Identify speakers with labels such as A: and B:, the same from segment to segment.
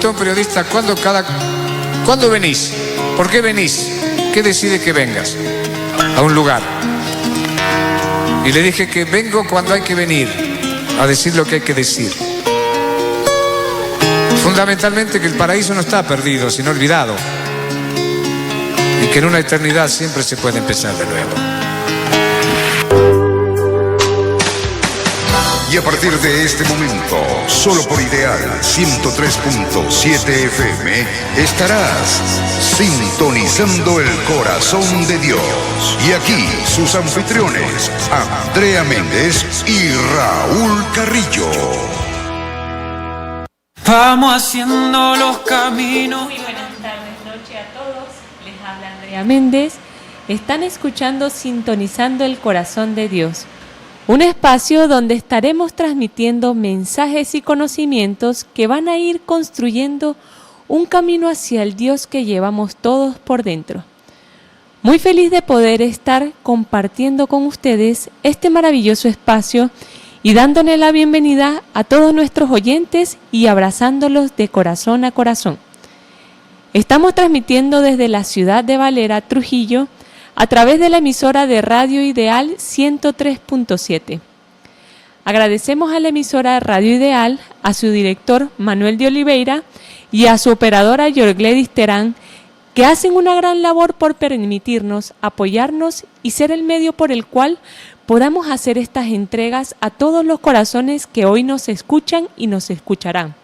A: preguntó un periodista, ¿cuándo venís? ¿Por qué venís? ¿Qué decide que vengas a un lugar? Y le dije que vengo cuando hay que venir, a decir lo que hay que decir. Fundamentalmente que el paraíso no está perdido, sino olvidado. Y que en una eternidad siempre se puede empezar de nuevo.
B: Y a partir de este momento, solo por Ideal 103.7 FM, estarás sintonizando el corazón de Dios. Y aquí sus anfitriones, Andrea Méndez y Raúl Carrillo.
C: Vamos haciendo los caminos.
D: Muy buenas tardes, noche a todos. Les habla Andrea Méndez. Están escuchando Sintonizando el Corazón de Dios, un espacio donde estaremos transmitiendo mensajes y conocimientos que van a ir construyendo un camino hacia el Dios que llevamos todos por dentro. Muy feliz de poder estar compartiendo con ustedes este maravilloso espacio y dándole la bienvenida a todos nuestros oyentes y abrazándolos de corazón a corazón. Estamos transmitiendo desde la ciudad de Valera, Trujillo, a través de la emisora de Radio Ideal 103.7. Agradecemos a la emisora Radio Ideal, a su director Manuel de Oliveira y a su operadora Yorgledis Terán, que hacen una gran labor por permitirnos, apoyarnos y ser el medio por el cual podamos hacer estas entregas a todos los corazones que hoy nos escuchan y nos escucharán.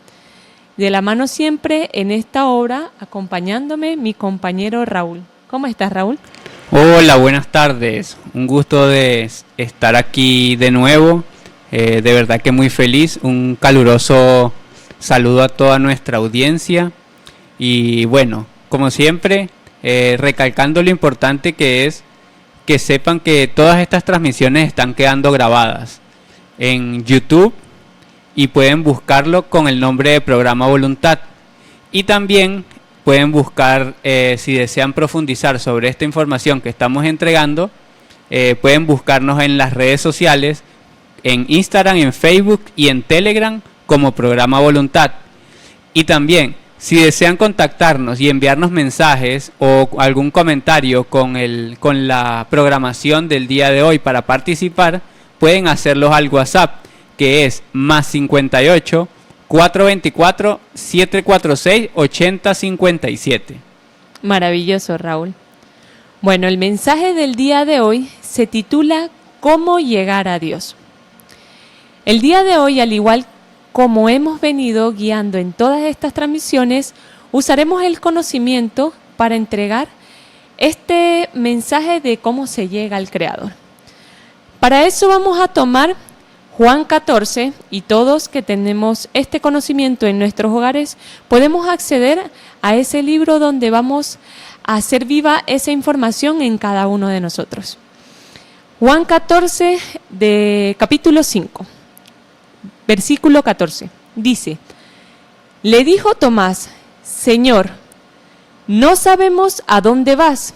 D: De la mano siempre en esta obra, acompañándome mi compañero Raúl. ¿Cómo estás, Raúl?
E: Hola, buenas tardes. Un gusto de estar aquí de nuevo. De verdad que muy feliz. Un caluroso saludo a toda nuestra audiencia. Y bueno, como siempre, recalcando lo importante que es que sepan que todas estas transmisiones están quedando grabadas en YouTube y pueden buscarlo con el nombre de Programa Voluntad. Y también pueden buscar, si desean profundizar sobre esta información que estamos entregando, pueden buscarnos en las redes sociales, en Instagram, en Facebook y en Telegram como Programa Voluntad. Y también, si desean contactarnos y enviarnos mensajes o algún comentario con la programación del día de hoy para participar, pueden hacerlos al WhatsApp, que es +58 424 746 8057.
D: Maravilloso, Raúl. Bueno, el mensaje del día de hoy se titula ¿Cómo llegar a Dios? El día de hoy, al igual como hemos venido guiando en todas estas transmisiones, usaremos el conocimiento para entregar este mensaje de cómo se llega al Creador. Para eso vamos a tomar Juan 14, y todos que tenemos este conocimiento en nuestros hogares podemos acceder a ese libro donde vamos a hacer viva esa información en cada uno de nosotros. Juan 14, de capítulo 5, versículo 14, dice: Le dijo Tomás: Señor, no sabemos a dónde vas,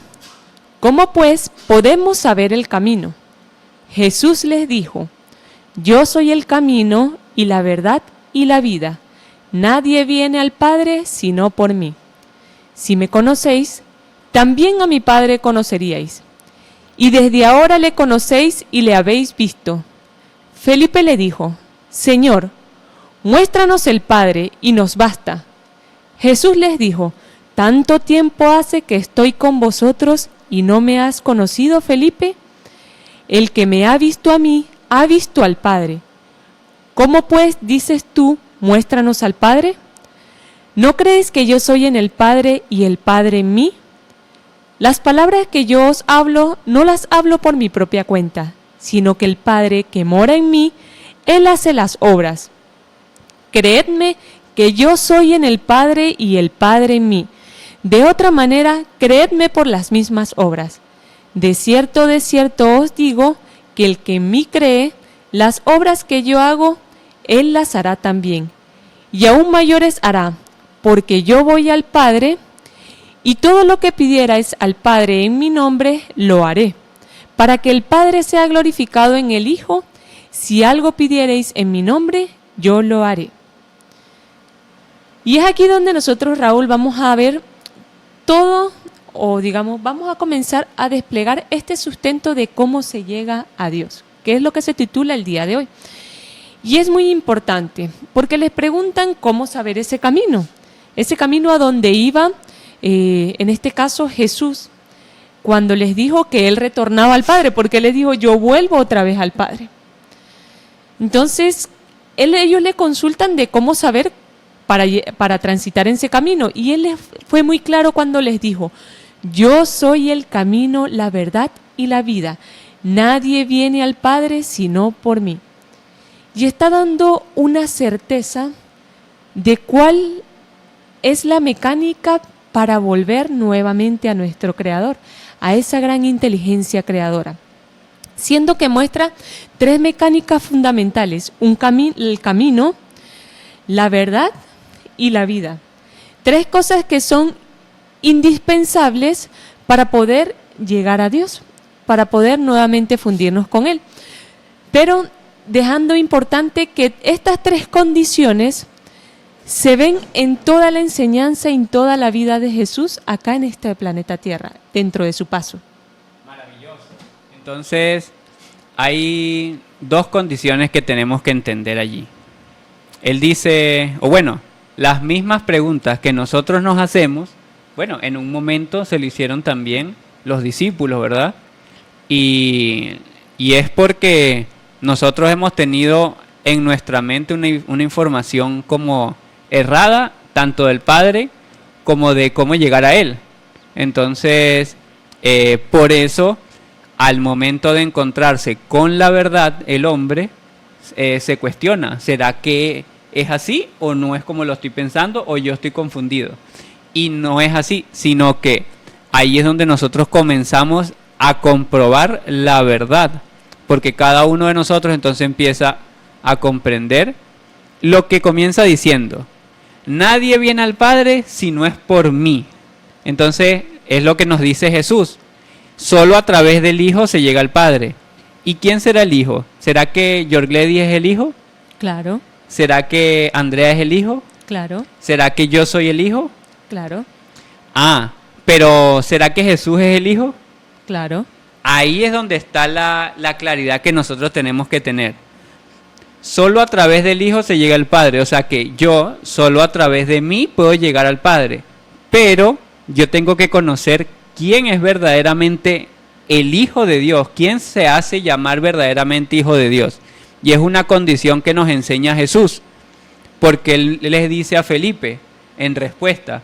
D: ¿cómo pues podemos saber el camino? Jesús les dijo: Yo soy el camino y la verdad y la vida. Nadie viene al Padre sino por mí. Si me conocéis, también a mi Padre conoceríais. Y desde ahora le conocéis y le habéis visto. Felipe le dijo: Señor, muéstranos el Padre y nos basta. Jesús les dijo: ¿Tanto tiempo hace que estoy con vosotros y no me has conocido, Felipe? El que me ha visto a mí, ha visto al Padre. ¿Cómo pues dices tú, muéstranos al Padre? ¿No crees que yo soy en el Padre y el Padre en mí? Las palabras que yo os hablo, no las hablo por mi propia cuenta, sino que el Padre que mora en mí, Él hace las obras. Creedme que yo soy en el Padre y el Padre en mí. De otra manera, creedme por las mismas obras. De cierto os digo, que el que en mí cree, las obras que yo hago, él las hará también. Y aún mayores hará, porque yo voy al Padre, y todo lo que pidierais al Padre en mi nombre, lo haré, para que el Padre sea glorificado en el Hijo. Si algo pidiereis en mi nombre, yo lo haré. Y es aquí donde nosotros, Raúl, vamos a ver todo, o digamos, vamos a comenzar a desplegar este sustento de cómo se llega a Dios, que es lo que se titula el día de hoy. Y es muy importante, porque les preguntan cómo saber ese camino a donde iba, en este caso Jesús, cuando les dijo que Él retornaba al Padre, porque Él les dijo, yo vuelvo otra vez al Padre. Entonces, ellos le consultan de cómo saber para transitar en ese camino, y Él les fue muy claro cuando les dijo, yo soy el camino, la verdad y la vida. Nadie viene al Padre sino por mí. Y está dando una certeza de cuál es la mecánica para volver nuevamente a nuestro Creador, a esa gran inteligencia creadora. Siendo que muestra 3 mecánicas fundamentales, el camino, la verdad y la vida. 3 cosas que son indispensables para poder llegar a Dios, para poder nuevamente fundirnos con Él. Pero dejando importante que estas 3 condiciones se ven en toda la enseñanza y en toda la vida de Jesús acá en este planeta Tierra, dentro de su paso.
E: Maravilloso. Entonces, hay 2 condiciones que tenemos que entender allí. Él dice, las mismas preguntas que nosotros nos hacemos, en un momento se lo hicieron también los discípulos, ¿verdad? Y es porque nosotros hemos tenido en nuestra mente una información como errada, tanto del Padre como de cómo llegar a Él. Entonces, por eso, al momento de encontrarse con la verdad, el hombre se cuestiona, ¿será que es así o no es como lo estoy pensando o yo estoy confundido? Y no es así, sino que ahí es donde nosotros comenzamos a comprobar la verdad, porque cada uno de nosotros entonces empieza a comprender lo que comienza diciendo, nadie viene al Padre si no es por mí. Entonces es lo que nos dice Jesús, solo a través del Hijo se llega al Padre. ¿Y quién será el Hijo? ¿Será que Yorgledis es el Hijo?
D: Claro.
E: ¿Será que Andrea es el Hijo?
D: Claro.
E: ¿Será que yo soy el Hijo?
D: Claro.
E: Pero ¿será que Jesús es el Hijo?
D: Claro.
E: Ahí es donde está la claridad que nosotros tenemos que tener. Solo a través del Hijo se llega al Padre. O sea que yo, solo a través de mí, puedo llegar al Padre. Pero yo tengo que conocer quién es verdaderamente el Hijo de Dios. Quién se hace llamar verdaderamente Hijo de Dios. Y es una condición que nos enseña Jesús. Porque Él les dice a Felipe, en respuesta,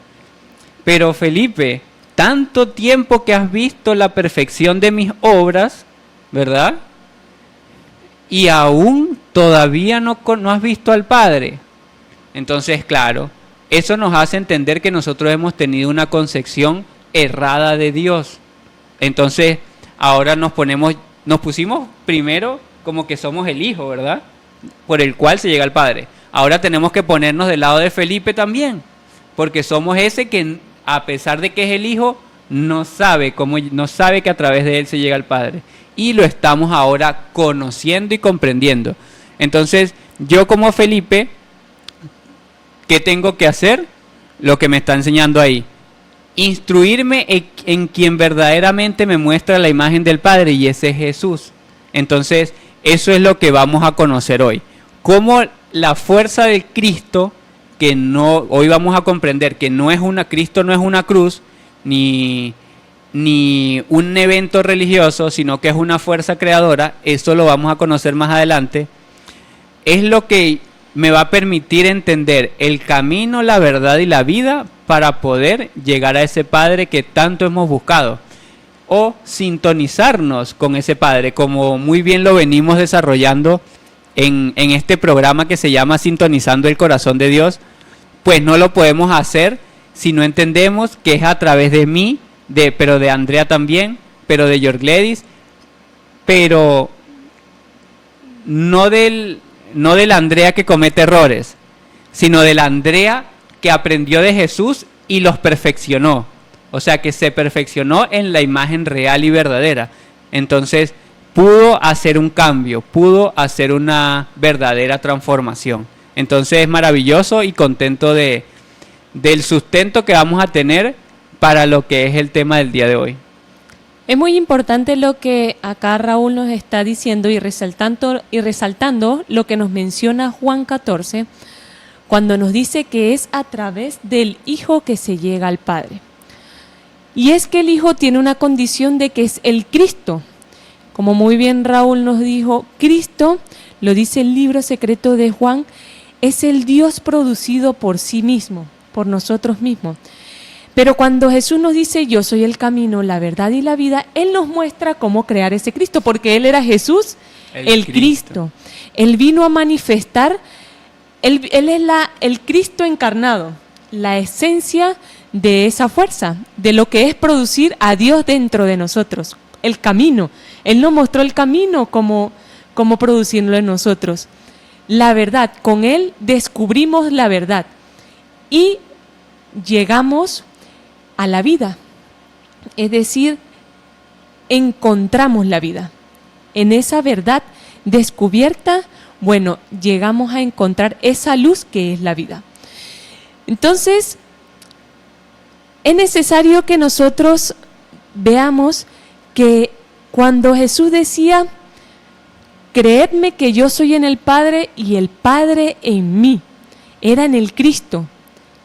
E: pero Felipe, tanto tiempo que has visto la perfección de mis obras, ¿verdad? Y aún todavía no has visto al Padre. Entonces, claro, eso nos hace entender que nosotros hemos tenido una concepción errada de Dios. Entonces, ahora nos pusimos primero como que somos el Hijo, ¿verdad? Por el cual se llega al Padre. Ahora tenemos que ponernos del lado de Felipe también, porque somos ese que, a pesar de que es el Hijo, no sabe que a través de él se llega al Padre. Y lo estamos ahora conociendo y comprendiendo. Entonces, yo como Felipe, ¿qué tengo que hacer? Lo que me está enseñando ahí. Instruirme en quien verdaderamente me muestra la imagen del Padre, y ese es Jesús. Entonces, eso es lo que vamos a conocer hoy. Cómo la fuerza del Cristo, hoy vamos a comprender que Cristo no es una cruz, ni un evento religioso, sino que es una fuerza creadora. Esto lo vamos a conocer más adelante. Es lo que me va a permitir entender el camino, la verdad y la vida para poder llegar a ese Padre que tanto hemos buscado, o sintonizarnos con ese Padre, como muy bien lo venimos desarrollando en este programa que se llama Sintonizando el Corazón de Dios. Pues no lo podemos hacer si no entendemos que es a través de mí, pero de Andrea también, pero de Yorgledis, pero no del Andrea que comete errores, sino del Andrea que aprendió de Jesús y los perfeccionó. O sea, que se perfeccionó en la imagen real y verdadera. Entonces, pudo hacer un cambio, pudo hacer una verdadera transformación. Entonces, es maravilloso y contento de del sustento que vamos a tener para lo que es el tema del día de hoy.
D: Es muy importante lo que acá Raúl nos está diciendo y resaltando lo que nos menciona Juan 14, cuando nos dice que es a través del Hijo que se llega al Padre. Y es que el Hijo tiene una condición de que es el Cristo. Como muy bien Raúl nos dijo, Cristo, lo dice el libro secreto de Juan, es el Dios producido por sí mismo, por nosotros mismos. Pero cuando Jesús nos dice, yo soy el camino, la verdad y la vida, Él nos muestra cómo crear ese Cristo, porque Él era Jesús, el Cristo. Él vino a manifestar, Él es el Cristo encarnado, la esencia de esa fuerza, de lo que es producir a Dios dentro de nosotros, el camino. Él nos mostró el camino como producirlo en nosotros. La verdad, con Él descubrimos la verdad y llegamos a la vida, es decir, encontramos la vida. En esa verdad descubierta, bueno, llegamos a encontrar esa luz que es la vida. Entonces, es necesario que nosotros veamos que cuando Jesús decía, creedme que yo soy en el Padre y el Padre en mí, era en el Cristo,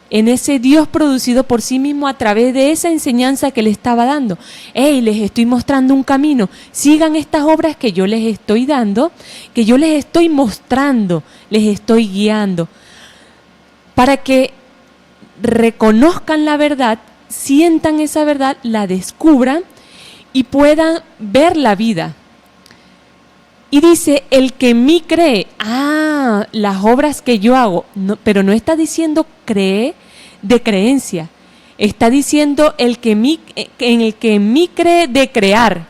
D: en ese Dios producido por sí mismo a través de esa enseñanza que le estaba dando. Hey, les estoy mostrando un camino, sigan estas obras que yo les estoy dando, que yo les estoy mostrando, les estoy guiando, para que reconozcan la verdad, sientan esa verdad, la descubran y puedan ver la vida. Y dice, el que en mí cree, las obras que yo hago, no, pero no está diciendo cree de creencia, está diciendo en el que en mí cree de crear.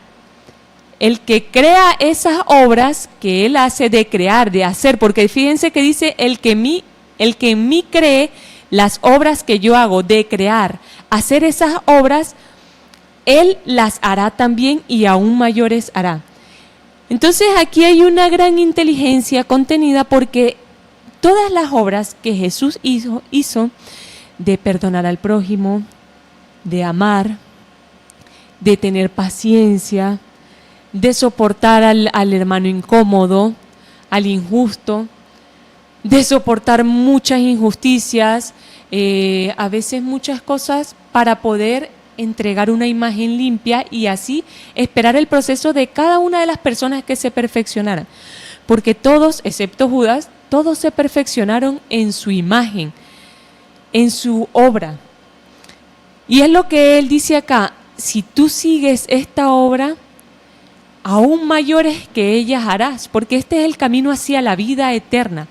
D: El que crea esas obras que él hace de crear, de hacer, porque fíjense que dice el que en mí cree las obras que yo hago de crear, hacer esas obras, él las hará también y aún mayores hará. Entonces aquí hay una gran inteligencia contenida porque todas las obras que Jesús hizo de perdonar al prójimo, de amar, de tener paciencia, de soportar al hermano incómodo, al injusto, de soportar muchas injusticias, a veces muchas cosas para poder entregar una imagen limpia y así esperar el proceso de cada una de las personas que se perfeccionaran. Porque todos, excepto Judas, todos se perfeccionaron en su imagen, en su obra. Y es lo que él dice acá, si tú sigues esta obra, aún mayores que ellas harás, porque este es el camino hacia la vida eterna,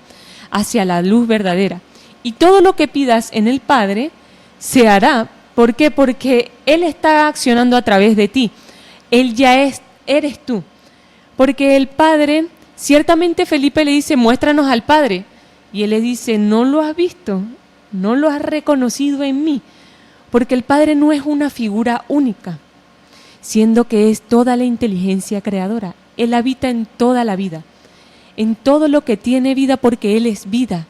D: hacia la luz verdadera. Y todo lo que pidas en el Padre se hará. ¿Por qué? Porque Él está accionando a través de ti. Él ya eres tú. Porque el Padre, ciertamente Felipe le dice, muéstranos al Padre. Y Él le dice, no lo has visto, no lo has reconocido en mí. Porque el Padre no es una figura única, siendo que es toda la inteligencia creadora. Él habita en toda la vida, en todo lo que tiene vida porque Él es vida.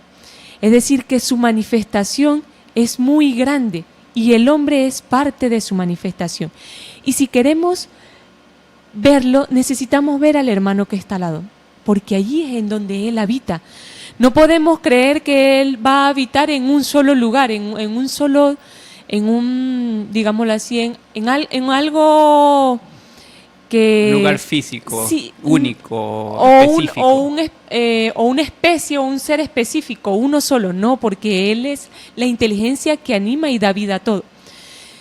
D: Es decir, que su manifestación es muy grande. Y el hombre es parte de su manifestación. Y si queremos verlo, necesitamos ver al hermano que está al lado, porque allí es en donde él habita. No podemos creer que él va a habitar en un solo lugar, digámoslo así, en algo que...
E: Lugar físico,
D: sí,
E: único, específico.
D: O una especie o un ser específico, uno solo, no, porque Él es la inteligencia que anima y da vida a todo.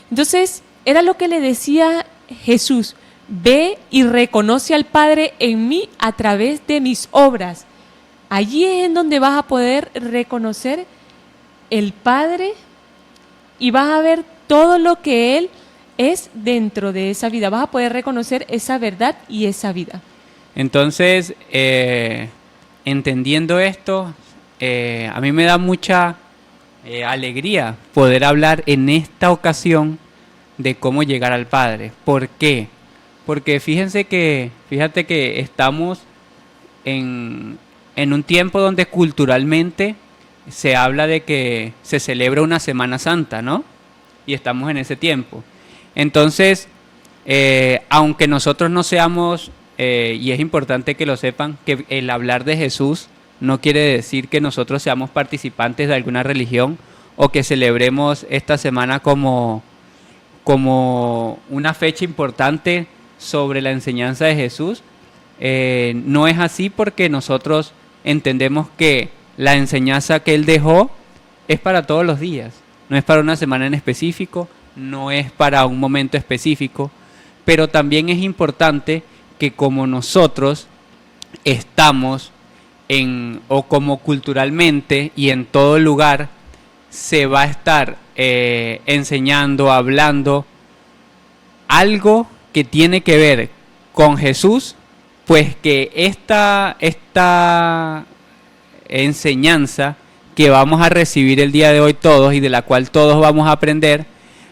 D: Entonces, era lo que le decía Jesús, ve y reconoce al Padre en mí a través de mis obras. Allí es en donde vas a poder reconocer el Padre y vas a ver todo lo que Él es dentro de esa vida. Vas a poder reconocer esa verdad y esa vida.
E: Entonces, entendiendo esto, a mí me da mucha alegría poder hablar en esta ocasión de cómo llegar al Padre. ¿Por qué? Porque fíjate que estamos en un tiempo donde culturalmente se habla de que se celebra una Semana Santa, ¿no? Y estamos en ese tiempo. Entonces, aunque nosotros no seamos, y es importante que lo sepan, que el hablar de Jesús no quiere decir que nosotros seamos participantes de alguna religión o que celebremos esta semana como una fecha importante sobre la enseñanza de Jesús. No es así, porque nosotros entendemos que la enseñanza que Él dejó es para todos los días, no es para una semana en específico, no es para un momento específico, pero también es importante que como nosotros estamos o como culturalmente y en todo lugar se va a estar enseñando, hablando algo que tiene que ver con Jesús, pues que esta enseñanza que vamos a recibir el día de hoy todos y de la cual todos vamos a aprender,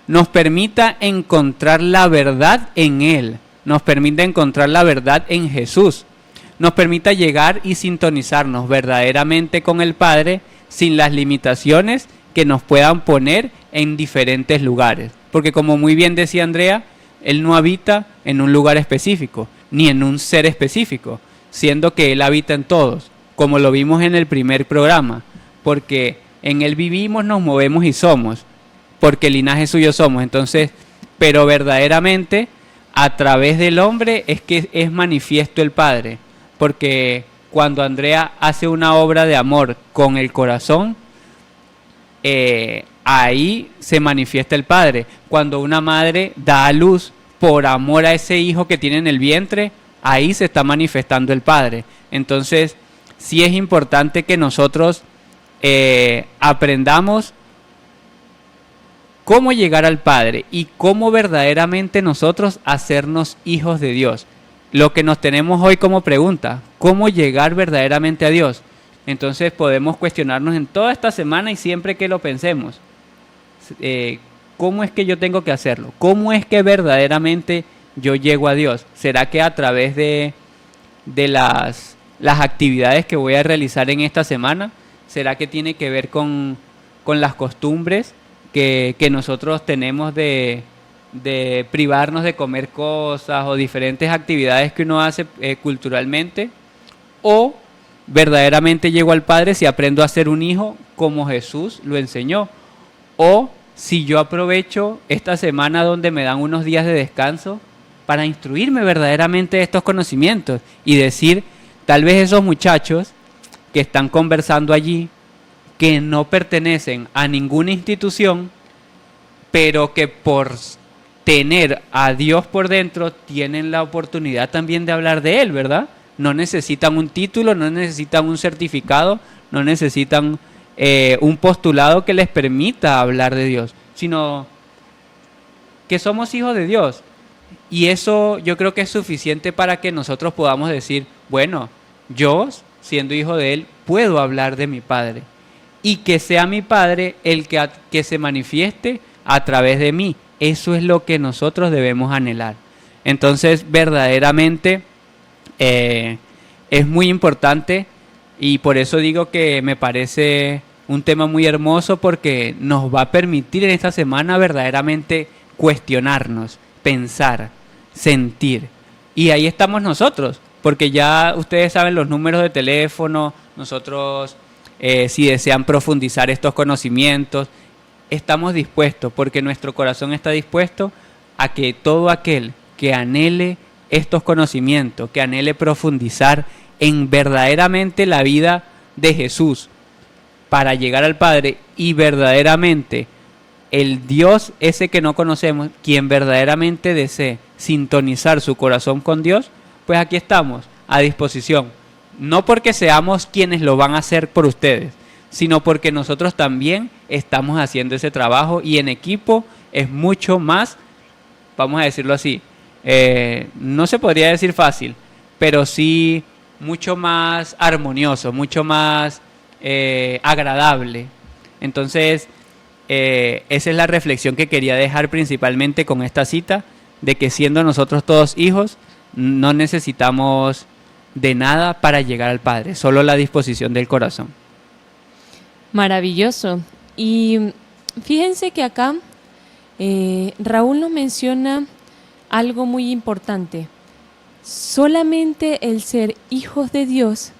E: nos permita encontrar la verdad en Él, nos permita encontrar la verdad en Jesús, nos permita llegar y sintonizarnos verdaderamente con el Padre sin las limitaciones que nos puedan poner en diferentes lugares. Porque como muy bien decía Andrea, Él no habita en un lugar específico, ni en un ser específico, siendo que Él habita en todos, como lo vimos en el primer programa, porque en Él vivimos, nos movemos y somos, porque el linaje suyo somos. Entonces, pero verdaderamente a través del hombre es que es manifiesto el Padre, porque cuando Andrea hace una obra de amor con el corazón, ahí se manifiesta el Padre. Cuando una madre da a luz por amor a ese hijo que tiene en el vientre, ahí se está manifestando el Padre. Entonces, sí es importante que nosotros aprendamos cómo llegar al Padre y cómo verdaderamente nosotros hacernos hijos de Dios. Lo que nos tenemos hoy como pregunta, ¿cómo llegar verdaderamente a Dios? Entonces podemos cuestionarnos en toda esta semana y siempre que lo pensemos, ¿cómo es que yo tengo que hacerlo? ¿Cómo es que verdaderamente yo llego a Dios? ¿Será que a través de las actividades que voy a realizar en esta semana? ¿Será que tiene que ver con las costumbres que nosotros tenemos de privarnos de comer cosas o diferentes actividades que uno hace culturalmente? ¿O verdaderamente llego al Padre si aprendo a ser un hijo como Jesús lo enseñó? ¿O si yo aprovecho esta semana donde me dan unos días de descanso para instruirme verdaderamente de estos conocimientos y decir, tal vez esos muchachos que están conversando allí, que no pertenecen a ninguna institución, pero que por tener a Dios por dentro tienen la oportunidad también de hablar de Él, ¿verdad? No necesitan un título, no necesitan un certificado, no necesitan un postulado que les permita hablar de Dios, sino que somos hijos de Dios. Y eso yo creo que es suficiente para que nosotros podamos decir, bueno, yo, siendo hijo de Él, puedo hablar de mi Padre. Y que sea mi Padre el que se manifieste a través de mí. Eso es lo que nosotros debemos anhelar. Entonces, verdaderamente es muy importante, y por eso digo que me parece un tema muy hermoso, porque nos va a permitir en esta semana verdaderamente cuestionarnos, pensar, sentir. Y ahí estamos nosotros, porque ya ustedes saben los números de teléfono. Nosotros, si desean profundizar estos conocimientos, estamos dispuestos, porque nuestro corazón está dispuesto a que todo aquel que anhele estos conocimientos, que anhele profundizar en verdaderamente la vida de Jesús para llegar al Padre, y verdaderamente el Dios ese que no conocemos, quien verdaderamente desee sintonizar su corazón con Dios, pues aquí estamos a disposición. No porque seamos quienes lo van a hacer por ustedes, sino porque nosotros también estamos haciendo ese trabajo, y en equipo es mucho más, vamos a decirlo así, no se podría decir fácil, pero sí mucho más armonioso, mucho más agradable. Entonces, esa es la reflexión que quería dejar principalmente con esta cita, de que siendo nosotros todos hijos, no necesitamos de nada para llegar al Padre, solo la disposición del corazón.
D: Maravilloso. Y fíjense que acá Raúl nos menciona algo muy importante. Solamente el ser hijos de Dios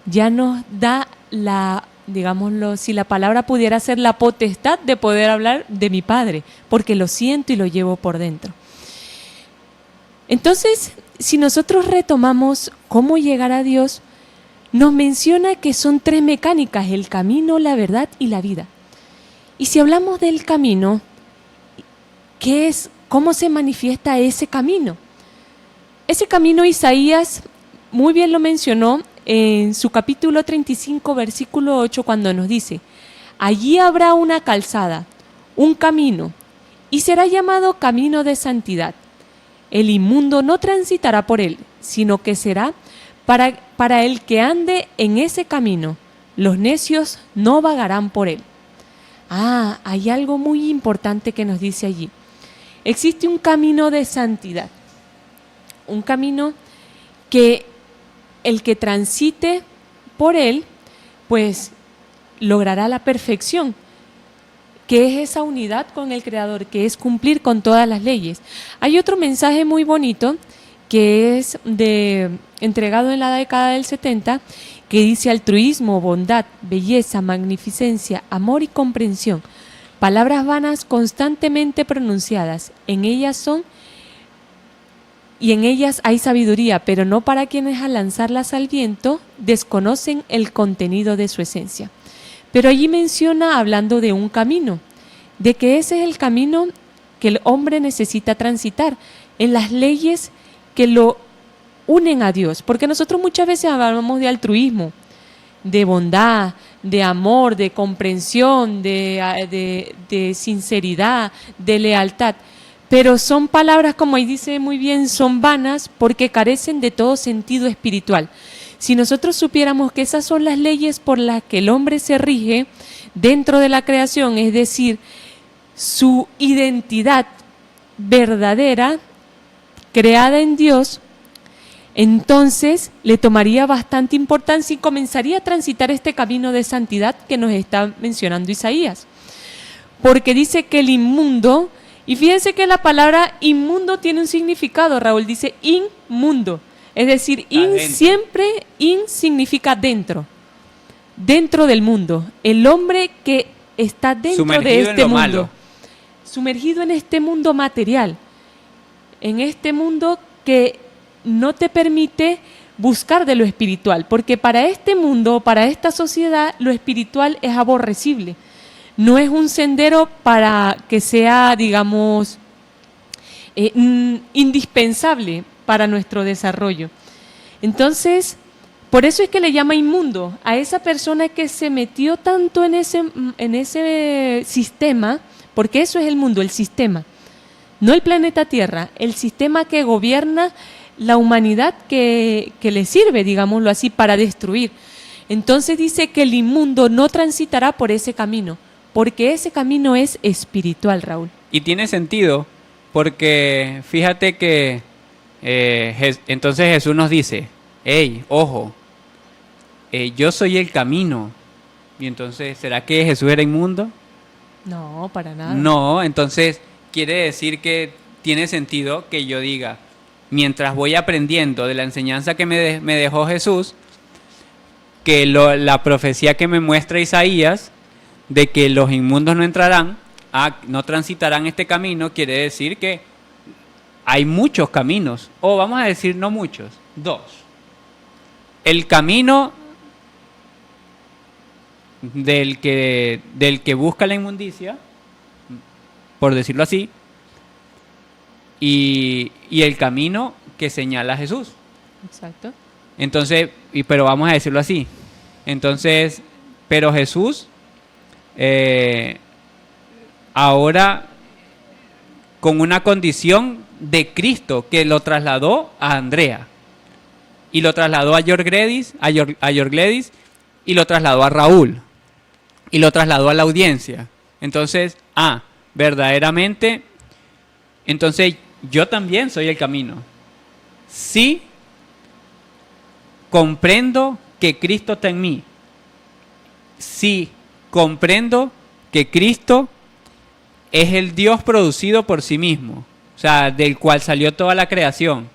D: ya nos da la, digámoslo, si la palabra pudiera ser la potestad de poder hablar de mi Padre, porque lo siento y lo llevo por dentro. Entonces, si nosotros retomamos cómo llegar a Dios, nos menciona que son 3 mecánicas: el camino, la verdad y la vida. Y si hablamos del camino, ¿qué es? ¿Cómo se manifiesta ese camino? Ese camino Isaías muy bien lo mencionó en su capítulo 35, versículo 8, cuando nos dice: allí habrá una calzada, un camino, y será llamado camino de santidad. El inmundo no transitará por él, sino que será para el que ande en ese camino. Los necios no vagarán por él. Hay algo muy importante que nos dice allí. Existe un camino de santidad, un camino que el que transite por él, pues logrará la perfección, que es esa unidad con el Creador, que es cumplir con todas las leyes. Hay otro mensaje muy bonito que es entregado en la década del 70, que dice: altruismo, bondad, belleza, magnificencia, amor y comprensión, palabras vanas constantemente pronunciadas, en ellas hay sabiduría, pero no para quienes al lanzarlas al viento desconocen el contenido de su esencia. Pero allí menciona, hablando de un camino, de que ese es el camino que el hombre necesita transitar, en las leyes que lo unen a Dios. Porque nosotros muchas veces hablamos de altruismo, de bondad, de amor, de comprensión, de sinceridad, de lealtad. Pero son palabras, como ahí dice muy bien, son vanas porque carecen de todo sentido espiritual. Si nosotros supiéramos que esas son las leyes por las que el hombre se rige dentro de la creación, es decir, su identidad verdadera, creada en Dios, entonces le tomaría bastante importancia y comenzaría a transitar este camino de santidad que nos está mencionando Isaías. Porque dice que el inmundo, y fíjense que la palabra inmundo tiene un significado, Raúl, dice inmundo. Es decir, siempre significa dentro del mundo. El hombre que está dentro de este mundo, malo, sumergido en este mundo material, en este mundo que no te permite buscar de lo espiritual, porque para este mundo, para esta sociedad, lo espiritual es aborrecible. No es un sendero para que sea, digamos, indispensable para nuestro desarrollo. Entonces, por eso es que le llama inmundo a esa persona que se metió tanto en ese sistema, porque eso es el mundo, el sistema, no el planeta Tierra, el sistema que gobierna la humanidad que le sirve, digámoslo así, para destruir. Entonces dice que el inmundo no transitará por ese camino, porque ese camino es espiritual, Raúl.
E: Y tiene sentido, porque fíjate que entonces Jesús nos dice: hey, ojo, yo soy el camino. Y entonces, ¿será que Jesús era inmundo?
D: No, para nada.
E: No, entonces quiere decir que tiene sentido que yo diga, mientras voy aprendiendo de la enseñanza que me dejó Jesús, que la profecía que me muestra Isaías, de que los inmundos no entrarán, no transitarán este camino, quiere decir que hay muchos caminos, o vamos a decir no muchos, 2. El camino del que busca la inmundicia, por decirlo así, y el camino que señala Jesús.
D: Exacto.
E: Entonces, pero vamos a decirlo así. Entonces, pero Jesús ahora con una condición de Cristo que lo trasladó a Andrea y lo trasladó a Yorgledis, y lo trasladó a Raúl y lo trasladó a la audiencia. Entonces, verdaderamente, entonces yo también soy el camino. Sí, comprendo que Cristo está en mí. Sí, comprendo que Cristo es el Dios producido por sí mismo, o sea, del cual salió toda la creación.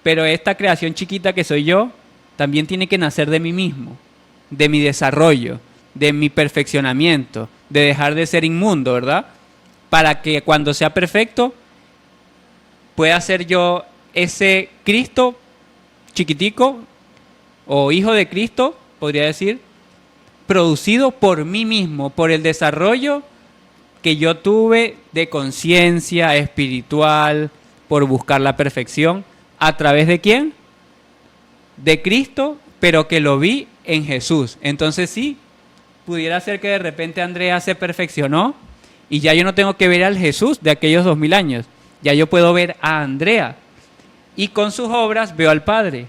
E: Pero esta creación chiquita que soy yo, también tiene que nacer de mí mismo, de mi desarrollo, de mi perfeccionamiento, de dejar de ser inmundo, ¿verdad? Para que cuando sea perfecto, pueda ser yo ese Cristo chiquitico, o hijo de Cristo, podría decir, producido por mí mismo, por el desarrollo que yo tuve de conciencia espiritual, por buscar la perfección. ¿A través de quién? De Cristo, pero que lo vi en Jesús. Entonces sí, pudiera ser que de repente Andrea se perfeccionó y ya yo no tengo que ver al Jesús de aquellos 2000 años. Ya yo puedo ver a Andrea y con sus obras veo al Padre.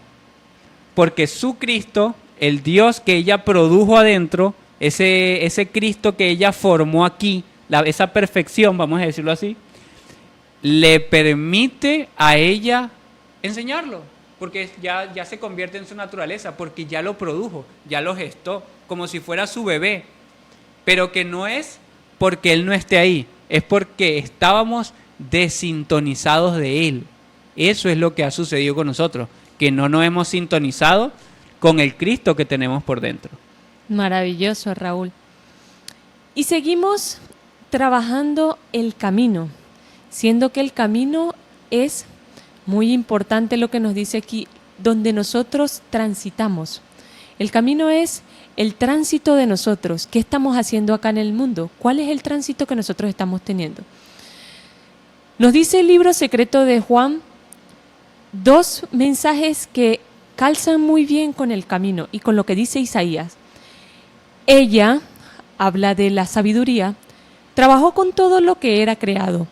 E: Porque su Cristo, el Dios que ella produjo adentro, ese Cristo que ella formó aquí, esa perfección, vamos a decirlo así, le permite a ella enseñarlo, porque ya se convierte en su naturaleza, porque ya lo produjo, ya lo gestó, como si fuera su bebé, pero que no es porque él no esté ahí, es porque estábamos desintonizados de él. Eso es lo que ha sucedido con nosotros, que no nos hemos sintonizado con el Cristo que tenemos por dentro.
D: Maravilloso, Raúl. Y seguimos trabajando el camino, siendo que el camino es muy importante lo que nos dice aquí, donde nosotros transitamos. El camino es el tránsito de nosotros. ¿Qué estamos haciendo acá en el mundo? ¿Cuál es el tránsito que nosotros estamos teniendo? Nos dice el libro secreto de Juan dos mensajes que calzan muy bien con el camino y con lo que dice Isaías. Ella, habla de la sabiduría, trabajó con todo lo que era creado,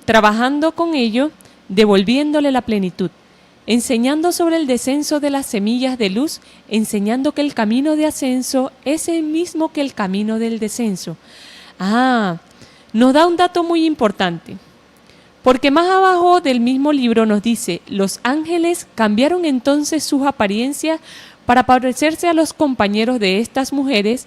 D: trabajando con ello, devolviéndole la plenitud, enseñando sobre el descenso de las semillas de luz, enseñando que el camino de ascenso es el mismo que el camino del descenso. Nos da un dato muy importante, porque más abajo del mismo libro nos dice, los ángeles cambiaron entonces sus apariencias para parecerse a los compañeros de estas mujeres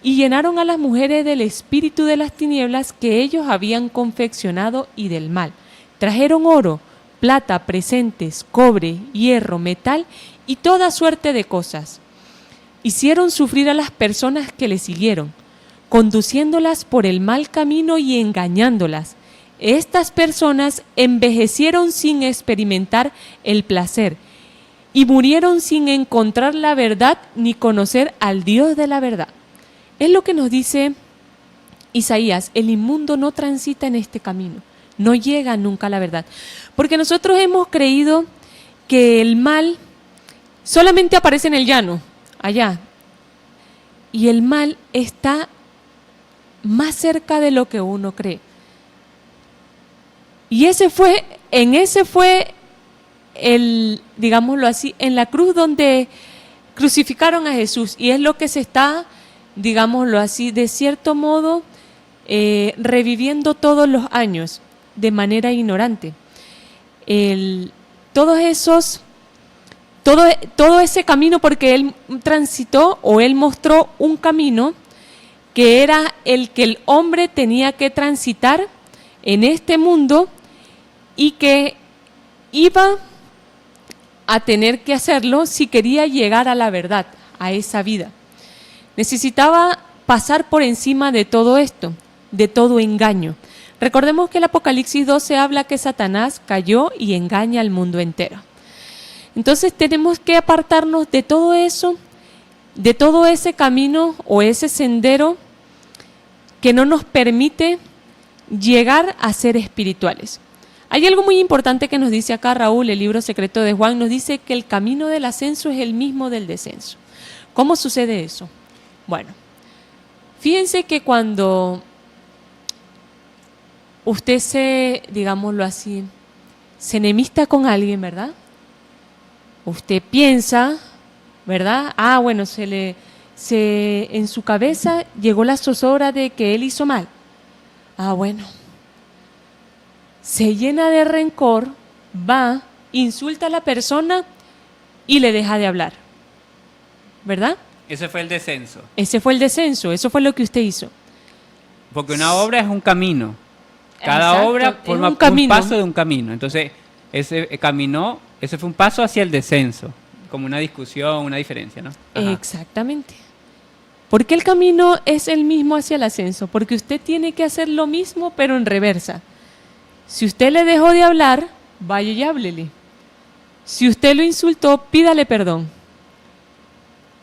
D: y llenaron a las mujeres del espíritu de las tinieblas que ellos habían confeccionado y del mal. Trajeron oro, plata, presentes, cobre, hierro, metal y toda suerte de cosas. Hicieron sufrir a las personas que le siguieron, conduciéndolas por el mal camino y engañándolas. Estas personas envejecieron sin experimentar el placer y murieron sin encontrar la verdad ni conocer al Dios de la verdad. Es lo que nos dice Isaías, el inmundo no transita en este camino, no llega nunca a la verdad. Porque nosotros hemos creído que el mal solamente aparece en el llano, allá. Y el mal está más cerca de lo que uno cree. Y ese fue el, digámoslo así, en la cruz donde crucificaron a Jesús. Y es lo que se está, digámoslo así, de cierto modo, reviviendo todos los años de manera ignorante. Todo ese camino, porque él transitó o él mostró un camino que era el que el hombre tenía que transitar en este mundo y que iba a tener que hacerlo si quería llegar a la verdad, a esa vida. Necesitaba pasar por encima de todo esto, de todo engaño. Recordemos que el Apocalipsis 12 habla que Satanás cayó y engaña al mundo entero. Entonces tenemos que apartarnos de todo eso, de todo ese camino o ese sendero que no nos permite llegar a ser espirituales. Hay algo muy importante que nos dice acá Raúl, el libro secreto de Juan, nos dice que el camino del ascenso es el mismo del descenso. ¿Cómo sucede eso? Bueno, fíjense que cuando usted digámoslo así, se enemista con alguien, ¿verdad? Usted piensa, ¿verdad? Bueno, en su cabeza llegó la zozobra de que él hizo mal. Bueno. Se llena de rencor, va, insulta a la persona y le deja de hablar, ¿verdad?
E: Ese fue el descenso.
D: Ese fue el descenso, eso fue lo que usted hizo.
E: Porque una obra es un camino. Cada
D: Exacto,
E: obra
D: es
E: forma
D: un camino.
E: un paso de un camino. Entonces, ese fue un paso hacia el descenso, como una discusión, una diferencia, ¿no? Ajá.
D: Exactamente. Porque el camino es el mismo hacia el ascenso, porque usted tiene que hacer lo mismo, pero en reversa. Si usted le dejó de hablar, vaya y háblele. Si usted lo insultó, pídale perdón.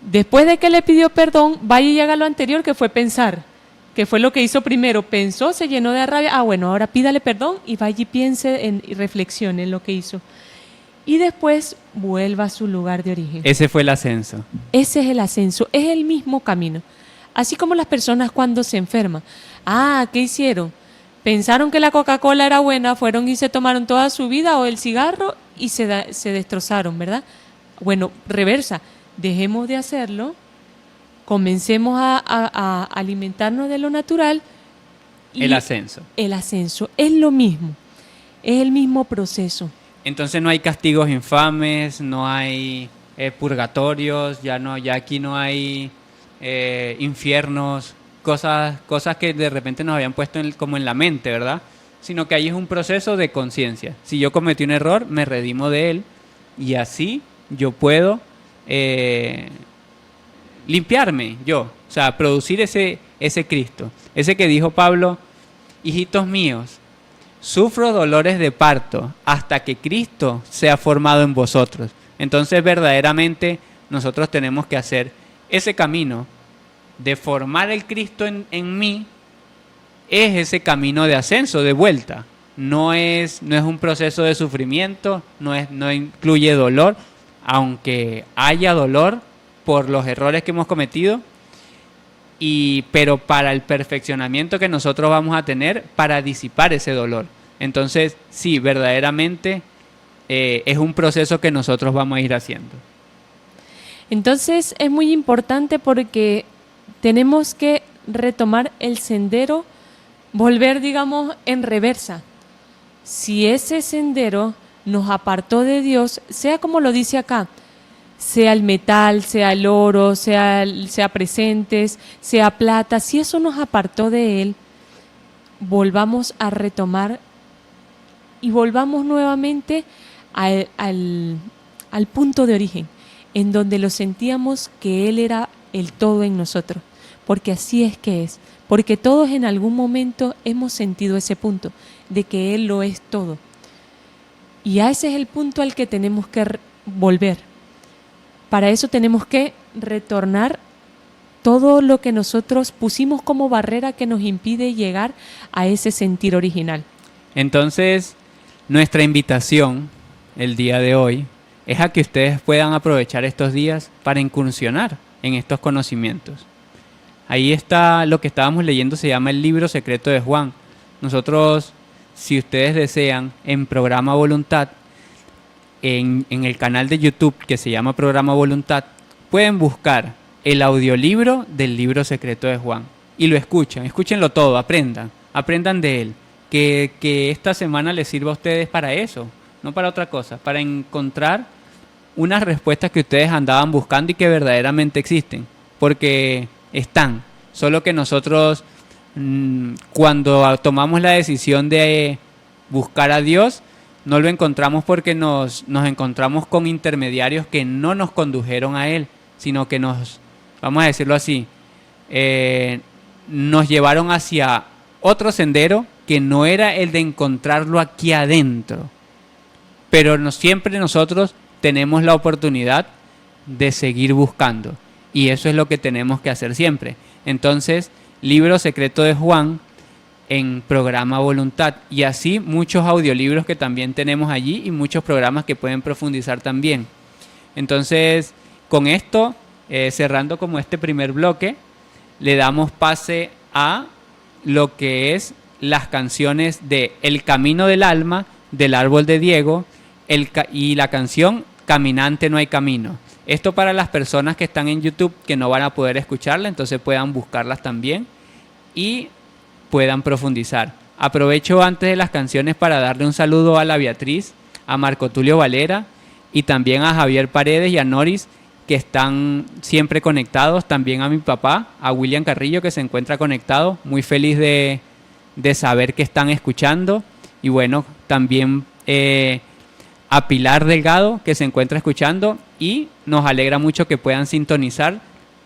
D: Después de que le pidió perdón, vaya y haga lo anterior, que fue pensar, que fue lo que hizo primero. Pensó, se llenó de rabia. Bueno, ahora pídale perdón y vaya y piense y reflexione en lo que hizo. Y después vuelva a su lugar de origen.
E: Ese fue el ascenso.
D: Ese es el ascenso, es el mismo camino. Así como las personas cuando se enferman. ¿Qué hicieron? Pensaron que la Coca-Cola era buena, fueron y se tomaron toda su vida o el cigarro y se destrozaron, ¿verdad? Bueno, reversa, dejemos de hacerlo, comencemos a alimentarnos de lo natural. Y
E: El ascenso.
D: El ascenso es lo mismo, es el mismo proceso.
E: Entonces no hay castigos infames, no hay purgatorios, ya aquí no hay infiernos, cosas que de repente nos habían puesto como en la mente, ¿verdad? Sino que ahí es un proceso de conciencia. Si yo cometí un error, me redimo de él y así yo puedo limpiarme yo, o sea, producir ese Cristo, ese que dijo Pablo, hijitos míos, sufro dolores de parto hasta que Cristo sea formado en vosotros. Entonces verdaderamente nosotros tenemos que hacer ese camino de formar el Cristo en mí, es ese camino de ascenso, de vuelta. No es un proceso de sufrimiento, no incluye dolor, aunque haya dolor por los errores que hemos cometido, pero para el perfeccionamiento que nosotros vamos a tener para disipar ese dolor. Entonces, sí, verdaderamente es un proceso que nosotros vamos a ir haciendo.
D: Entonces es muy importante porque tenemos que retomar el sendero, volver, digamos, en reversa. Si ese sendero nos apartó de Dios, sea como lo dice acá, sea el metal, sea el oro, sea presentes, sea plata, si eso nos apartó de Él, volvamos a retomar y volvamos nuevamente al punto de origen, en donde lo sentíamos que Él era el todo en nosotros, porque así es que es, porque todos en algún momento hemos sentido ese punto, de que Él lo es todo. Y a ese es el punto al que tenemos que volver. Para eso tenemos que retornar todo lo que nosotros pusimos como barrera que nos impide llegar a ese sentir original.
E: Entonces, nuestra invitación el día de hoy es a que ustedes puedan aprovechar estos días para incursionar en estos conocimientos. Ahí está lo que estábamos leyendo, se llama el libro secreto de Juan. Nosotros, si ustedes desean, en Programa Voluntad, en el canal de YouTube que se llama Programa Voluntad, pueden buscar el audiolibro del libro secreto de Juan y lo escúchenlo todo, aprendan de él, que esta semana les sirva a ustedes para eso, no para otra cosa, para encontrar unas respuestas que ustedes andaban buscando y que verdaderamente existen, porque están, solo que nosotros cuando tomamos la decisión de buscar a Dios, no lo encontramos porque nos encontramos con intermediarios que no nos condujeron a Él, sino que vamos a decirlo así, nos llevaron hacia otro sendero que no era el de encontrarlo aquí adentro. Pero siempre nosotros tenemos la oportunidad de seguir buscando. Y eso es lo que tenemos que hacer siempre. Entonces, libro secreto de Juan en Programa Voluntad. Y así muchos audiolibros que también tenemos allí y muchos programas que pueden profundizar también. Entonces, con esto, cerrando como este primer bloque, le damos pase a lo que es las canciones de El Camino del Alma, del Árbol de Diego, y la canción Caminante no hay camino. Esto para las personas que están en YouTube que no van a poder escucharla, entonces puedan buscarlas también y puedan profundizar. Aprovecho antes de las canciones para darle un saludo a la Beatriz, a Marco Tulio Valera y también a Javier Paredes y a Noris, que están siempre conectados, también a mi papá, a William Carrillo, que se encuentra conectado, muy feliz de saber que están escuchando, y bueno, también a Pilar Delgado, que se encuentra escuchando, y nos alegra mucho que puedan sintonizar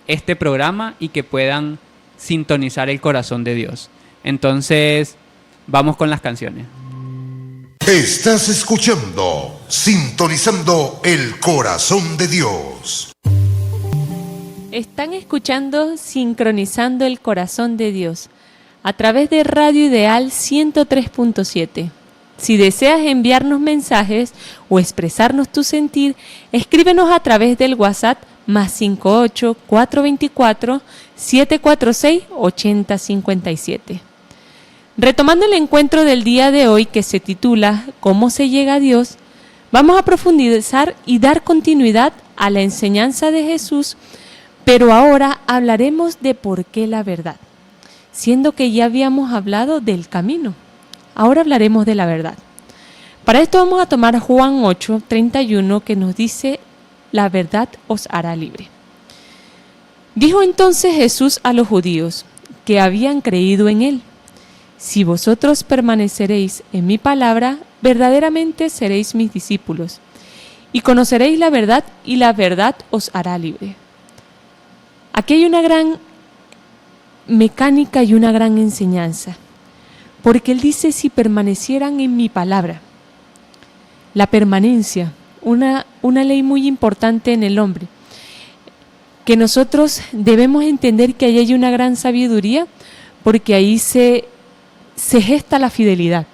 E: este programa y que puedan sintonizar el corazón de Dios. Entonces, vamos con las canciones.
B: Estás escuchando, sintonizando el corazón de Dios.
D: Están escuchando Sincronizando el Corazón de Dios a través de Radio Ideal 103.7. Si deseas enviarnos mensajes o expresarnos tu sentir, escríbenos a través del WhatsApp +58 424 746 8057. Retomando el encuentro del día de hoy, que se titula ¿Cómo se llega a Dios?, vamos a profundizar y dar continuidad a la enseñanza de Jesús, pero ahora hablaremos de por qué la verdad, siendo que ya habíamos hablado del camino. Ahora hablaremos de la verdad. Para esto vamos a tomar Juan 8:31, que nos dice: la verdad os hará libre. Dijo entonces Jesús a los judíos que habían creído en él: si vosotros permaneceréis en mi palabra, verdaderamente seréis mis discípulos, y conoceréis la verdad, y la verdad os hará libre. Aquí hay una gran mecánica y una gran enseñanza, porque él dice: si permanecieran en mi palabra. La permanencia, una ley muy importante en el hombre, que nosotros debemos entender que ahí hay una gran sabiduría, porque ahí se gesta la fidelidad.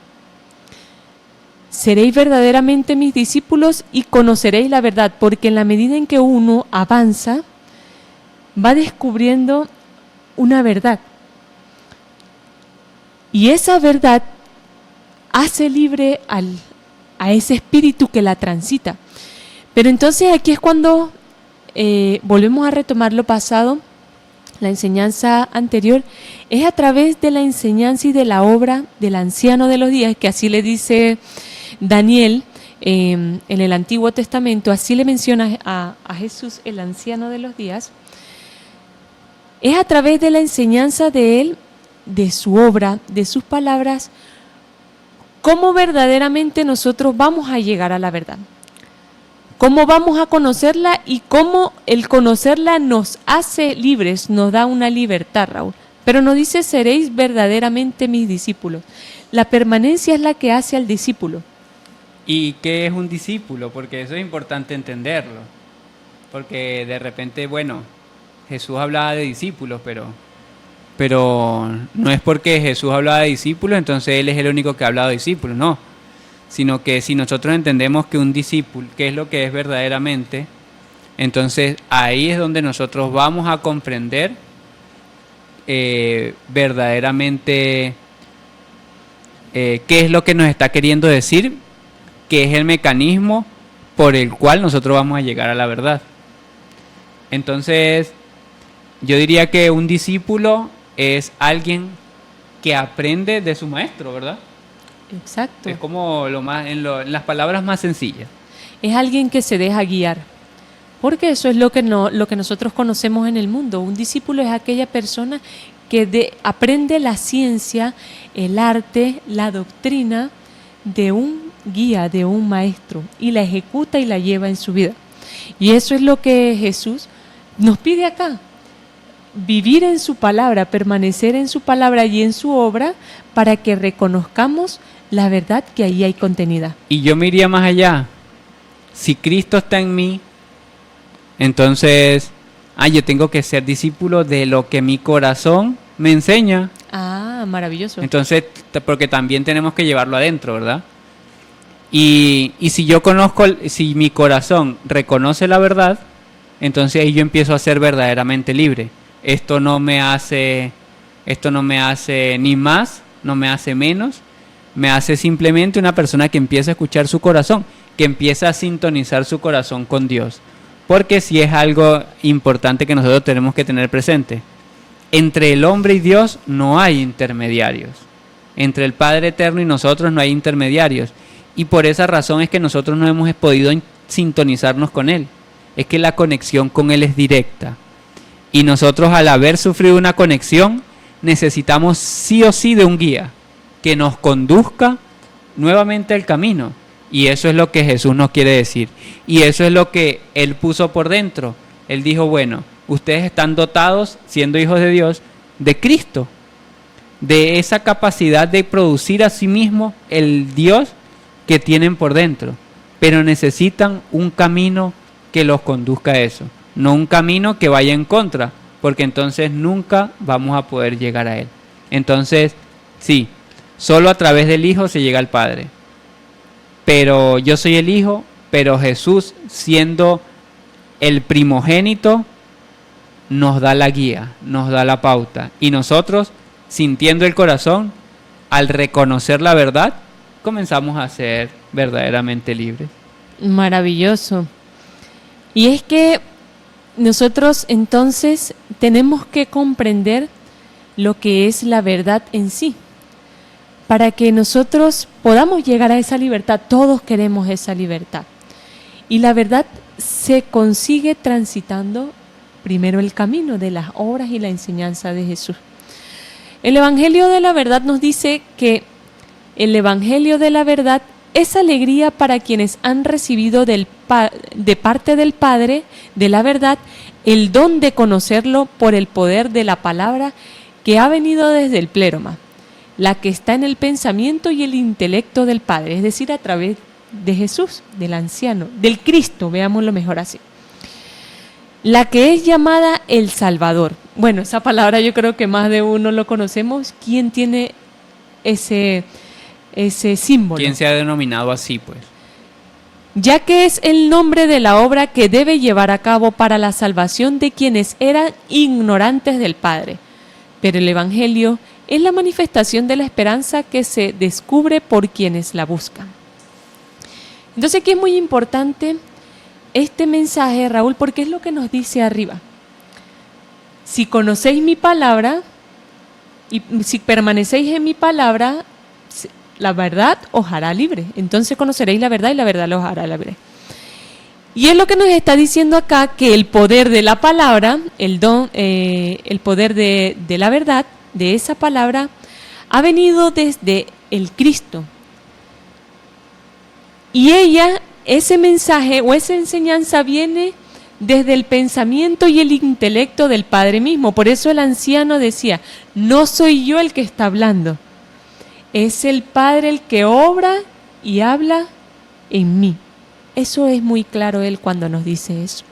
D: Seréis verdaderamente mis discípulos y conoceréis la verdad, porque en la medida en que uno avanza, va descubriendo una verdad. Y esa verdad hace libre a ese espíritu que la transita. Pero entonces aquí es cuando volvemos a retomar lo pasado, la enseñanza anterior, es a través de la enseñanza y de la obra del anciano de los días, que así le dice Daniel en el Antiguo Testamento, así le menciona a Jesús, el anciano de los días. Es a través de la enseñanza de él, de su obra, de sus palabras, cómo verdaderamente nosotros vamos a llegar a la verdad. Cómo vamos a conocerla y cómo el conocerla nos hace libres, nos da una libertad, Raúl. Pero nos dice: seréis verdaderamente mis discípulos. La permanencia es la que hace al discípulo.
E: ¿Y qué es un discípulo? Porque eso es importante entenderlo. Porque de repente, bueno, Jesús hablaba de discípulos, pero no es porque Jesús hablaba de discípulos, entonces Él es el único que ha hablado de discípulos, no. Sino que si nosotros entendemos que un discípulo, qué es lo que es verdaderamente, entonces ahí es donde nosotros vamos a comprender verdaderamente qué es lo que nos está queriendo decir, qué es el mecanismo por el cual nosotros vamos a llegar a la verdad. Entonces, yo diría que un discípulo es alguien que aprende de su maestro, ¿verdad?
D: Exacto.
E: Es como en las palabras más sencillas.
D: Es alguien que se deja guiar, porque eso es lo que nosotros conocemos en el mundo. Un discípulo es aquella persona que aprende la ciencia, el arte, la doctrina de un guía, de un maestro, y la ejecuta y la lleva en su vida. Y eso es lo que Jesús nos pide acá: vivir en su palabra, permanecer en su palabra y en su obra, para que reconozcamos la verdad que ahí hay contenida.
E: Y yo me iría más allá. Si Cristo está en mí, entonces yo tengo que ser discípulo de lo que mi corazón me enseña.
D: Ah, maravilloso.
E: Entonces, porque también tenemos que llevarlo adentro, ¿verdad? Y si yo conozco, si mi corazón reconoce la verdad, entonces ahí yo empiezo a ser verdaderamente libre. Esto no me hace ni más, no me hace menos, me hace simplemente una persona que empieza a escuchar su corazón, que empieza a sintonizar su corazón con Dios. Porque si es algo importante que nosotros tenemos que tener presente: entre el hombre y Dios no hay intermediarios. Entre el Padre Eterno y nosotros no hay intermediarios. Y por esa razón es que nosotros no hemos podido sintonizarnos con Él. es que la conexión con Él es directa. Y nosotros, al haber sufrido una conexión, necesitamos sí o sí de un guía que nos conduzca nuevamente al camino. Y eso es lo que Jesús nos quiere decir. Y eso es lo que Él puso por dentro. Él dijo, bueno, ustedes están dotados, siendo hijos de Dios, de Cristo, de esa capacidad de producir a sí mismo el Dios que tienen por dentro. Pero necesitan un camino que los conduzca a eso. No un camino que vaya en contra, porque entonces nunca vamos a poder llegar a Él. Entonces, sí, solo a través del Hijo se llega al Padre. Pero yo soy el Hijo, pero Jesús, siendo el primogénito, nos da la guía, nos da la pauta. Y nosotros, sintiendo el corazón, al reconocer la verdad, comenzamos a ser verdaderamente libres.
D: Maravilloso. Y es que nosotros entonces tenemos que comprender lo que es la verdad en sí, para que nosotros podamos llegar a esa libertad. Todos queremos esa libertad. Y la verdad se consigue transitando primero el camino de las obras y la enseñanza de Jesús. El Evangelio de la Verdad nos dice que el Evangelio de la Verdad es alegría para quienes han recibido de parte del Padre de la verdad el don de conocerlo por el poder de la palabra que ha venido desde el pleroma, la que está en el pensamiento y el intelecto del Padre, es decir, a través de Jesús, del anciano, del Cristo, veámoslo mejor así. La que es llamada el Salvador. Bueno, esa palabra yo creo que más de uno lo conocemos. ¿Quién tiene ese símbolo?
E: ¿Quién se ha denominado así, pues?
D: Ya que es el nombre de la obra que debe llevar a cabo para la salvación de quienes eran ignorantes del Padre. Pero el Evangelio es la manifestación de la esperanza que se descubre por quienes la buscan. Entonces aquí es muy importante este mensaje, Raúl, porque es lo que nos dice arriba. Si conocéis mi palabra y si permanecéis en mi palabra, la verdad os hará libre. Entonces conoceréis la verdad y la verdad os hará libre. Y es lo que nos está diciendo acá, que el poder de la palabra, el poder de la verdad, de esa palabra, ha venido desde el Cristo. Y ese mensaje o esa enseñanza viene desde el pensamiento y el intelecto del Padre mismo. Por eso el anciano decía, no soy yo el que está hablando, es el Padre el que obra y habla en mí. Eso es muy claro él cuando nos dice eso.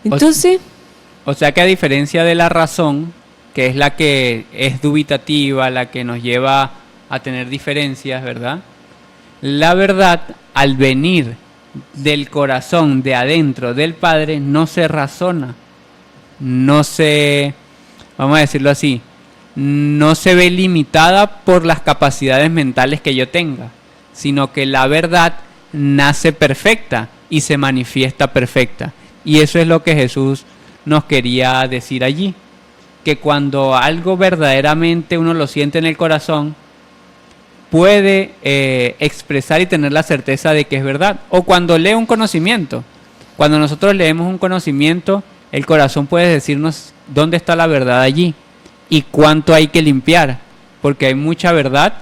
D: Entonces,
E: o sea que a diferencia de la razón, que es la que es dubitativa, la que nos lleva a tener diferencias, ¿verdad? La verdad, al venir del corazón, de adentro del Padre, no se razona, no se, vamos a decirlo así, no se ve limitada por las capacidades mentales que yo tenga, sino que la verdad nace perfecta y se manifiesta perfecta. Y eso es lo que Jesús nos quería decir allí, que cuando algo verdaderamente uno lo siente en el corazón, puede expresar y tener la certeza de que es verdad. O cuando lee un conocimiento, cuando nosotros leemos un conocimiento, el corazón puede decirnos dónde está la verdad allí y cuánto hay que limpiar, porque hay mucha verdad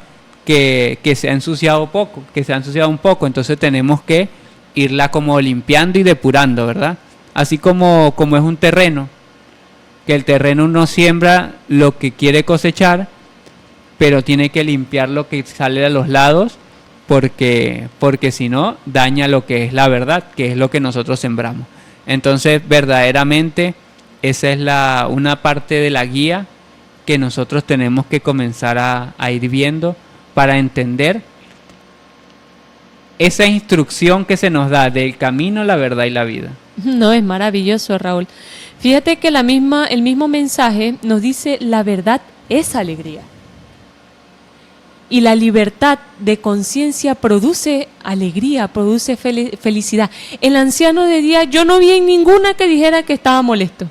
E: que se ha ensuciado poco, que se ha ensuciado un poco, entonces tenemos que irla como limpiando y depurando, ¿verdad? Así como es un terreno, que el terreno uno siembra lo que quiere cosechar, pero tiene que limpiar lo que sale a los lados, porque si no, daña lo que es la verdad, que es lo que nosotros sembramos. Entonces, verdaderamente, esa es una parte de la guía que nosotros tenemos que comenzar a ir viendo para entender esa instrucción que se nos da del camino, la verdad y la vida.
D: No, es maravilloso, Raúl. Fíjate que el mismo mensaje nos dice la verdad es alegría. Y la libertad de conciencia produce alegría, produce felicidad. El anciano decía, yo no vi en ninguna que dijera que estaba molesto.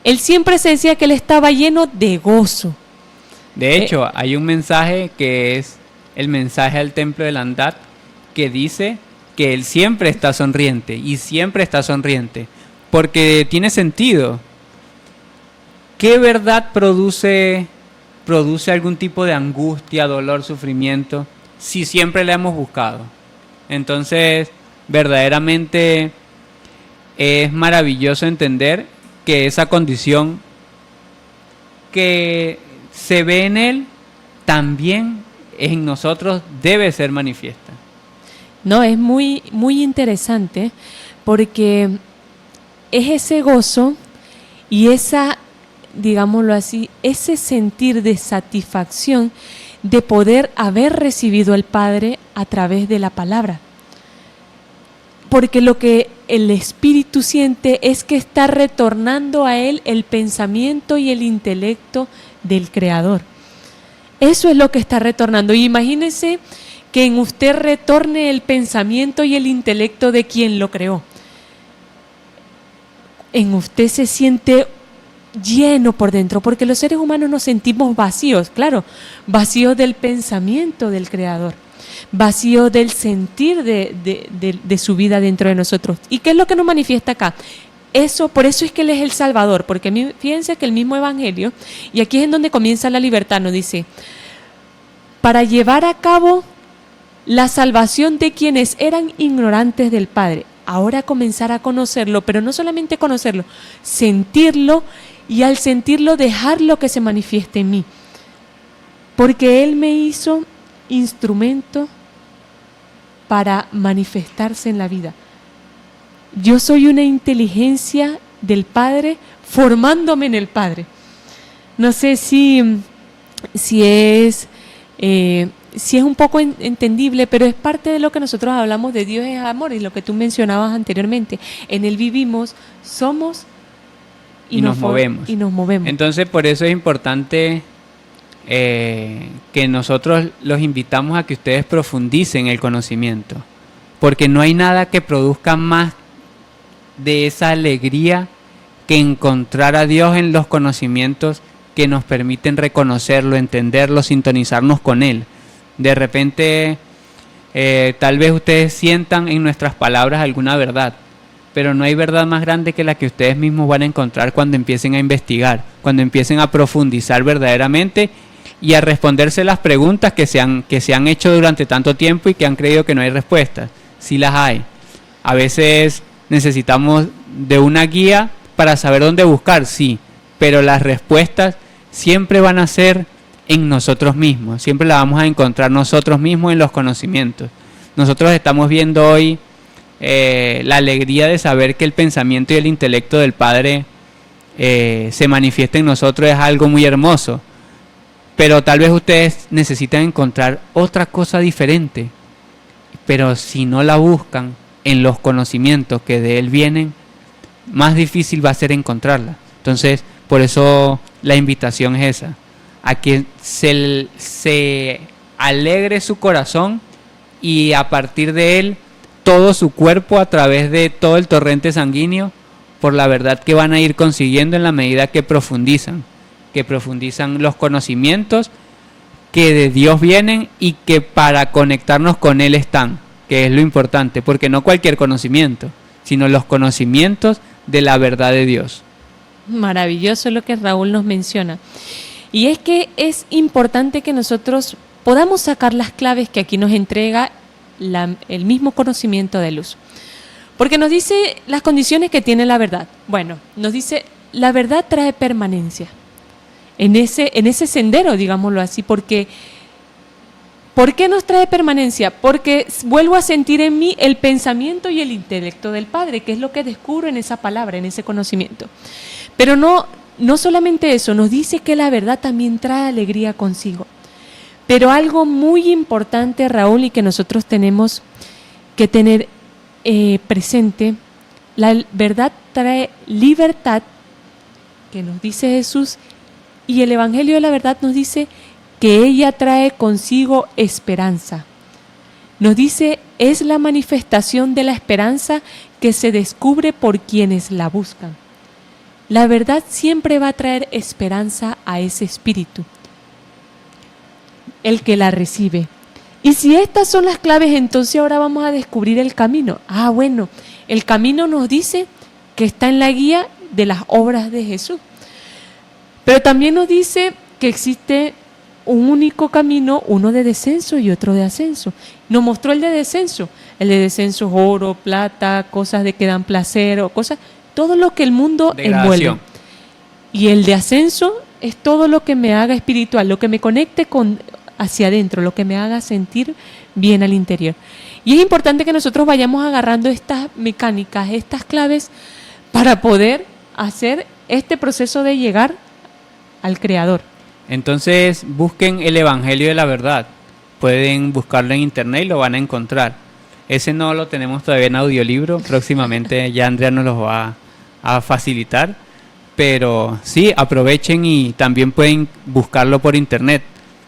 D: Él siempre se decía que él estaba lleno de gozo.
E: De hecho, hay un mensaje que es el mensaje al templo de Landad, que dice que Él siempre está sonriente y siempre está sonriente, porque tiene sentido. ¿Qué verdad produce algún tipo de angustia, dolor, sufrimiento, si siempre la hemos buscado? Entonces, verdaderamente es maravilloso entender que esa condición que se ve en Él, también en nosotros debe ser manifiesta.
D: No, es muy, muy interesante porque es ese gozo y esa, digámoslo así, ese sentir de satisfacción de poder haber recibido al Padre a través de la palabra. Porque lo que el Espíritu siente es que está retornando a Él el pensamiento y el intelecto del Creador. Eso es lo que está retornando. Y imagínense que en usted retorne el pensamiento y el intelecto de quien lo creó. En usted se siente lleno por dentro, porque los seres humanos nos sentimos vacíos, claro, vacíos del pensamiento del Creador, vacíos del sentir de su vida dentro de nosotros. ¿Y qué es lo que nos manifiesta acá? Eso, por eso es que Él es el Salvador, porque fíjense que el mismo Evangelio, y aquí es en donde comienza la libertad, nos dice, para llevar a cabo la salvación de quienes eran ignorantes del Padre, ahora comenzar a conocerlo, pero no solamente conocerlo, sentirlo, y al sentirlo dejarlo que se manifieste en mí, porque Él me hizo instrumento para manifestarse en la vida. Yo soy una inteligencia del Padre formándome en el Padre. No sé si es un poco entendible, pero es parte de lo que nosotros hablamos de Dios es amor, y lo que tú mencionabas anteriormente. En Él vivimos, somos y nos movemos.
E: Entonces, por eso es importante que nosotros los invitamos a que ustedes profundicen el conocimiento, porque no hay nada que produzca más de esa alegría que encontrar a Dios en los conocimientos que nos permiten reconocerlo, entenderlo, sintonizarnos con Él. De repente, tal vez ustedes sientan en nuestras palabras alguna verdad, pero no hay verdad más grande que la que ustedes mismos van a encontrar cuando empiecen a investigar, cuando empiecen a profundizar verdaderamente y a responderse las preguntas que se han hecho durante tanto tiempo y que han creído que no hay respuestas. Sí las hay. A veces necesitamos de una guía para saber dónde buscar, sí, pero las respuestas siempre van a ser en nosotros mismos, siempre las vamos a encontrar nosotros mismos en los conocimientos. Nosotros estamos viendo hoy la alegría de saber que el pensamiento y el intelecto del Padre se manifiesta en nosotros, es algo muy hermoso, pero tal vez ustedes necesitan encontrar otra cosa diferente, pero si no la buscan en los conocimientos que de Él vienen, más difícil va a ser encontrarla. Entonces, por eso la invitación es esa, a que se alegre su corazón y a partir de él todo su cuerpo a través de todo el torrente sanguíneo por la verdad que van a ir consiguiendo en la medida que profundizan los conocimientos que de Dios vienen y que para conectarnos con Él están, que es lo importante, porque no cualquier conocimiento, sino los conocimientos de la verdad de Dios.
D: Maravilloso lo que Raúl nos menciona. Y es que es importante que nosotros podamos sacar las claves que aquí nos entrega el mismo conocimiento de luz. Porque nos dice las condiciones que tiene la verdad. Bueno, nos dice, la verdad trae permanencia en ese sendero, digámoslo así, porque ¿por qué nos trae permanencia? Porque vuelvo a sentir en mí el pensamiento y el intelecto del Padre, que es lo que descubro en esa palabra, en ese conocimiento. Pero no solamente eso, nos dice que la verdad también trae alegría consigo. Pero algo muy importante, Raúl, y que nosotros tenemos que tener presente, la verdad trae libertad, que nos dice Jesús, y el Evangelio de la verdad nos dice que ella trae consigo esperanza. Nos dice, es la manifestación de la esperanza que se descubre por quienes la buscan. La verdad siempre va a traer esperanza a ese espíritu, el que la recibe. Y si estas son las claves, entonces ahora vamos a descubrir el camino. Bueno, el camino nos dice que está en la guía de las obras de Jesús. Pero también nos dice que existe un único camino, uno de descenso y otro de ascenso. Nos mostró el de descenso. El de descenso es oro, plata, cosas de que dan placer, o cosas, todo lo que el mundo envuelve. Y el de ascenso es todo lo que me haga espiritual, lo que me conecte hacia adentro, lo que me haga sentir bien al interior. Y es importante que nosotros vayamos agarrando estas mecánicas, estas claves, para poder hacer este proceso de llegar al Creador.
E: Entonces busquen el Evangelio de la Verdad. Pueden buscarlo en internet y lo van a encontrar. Ese no lo tenemos todavía en audiolibro. Próximamente ya Andrea nos lo va a facilitar. Pero sí, aprovechen y también pueden buscarlo por internet.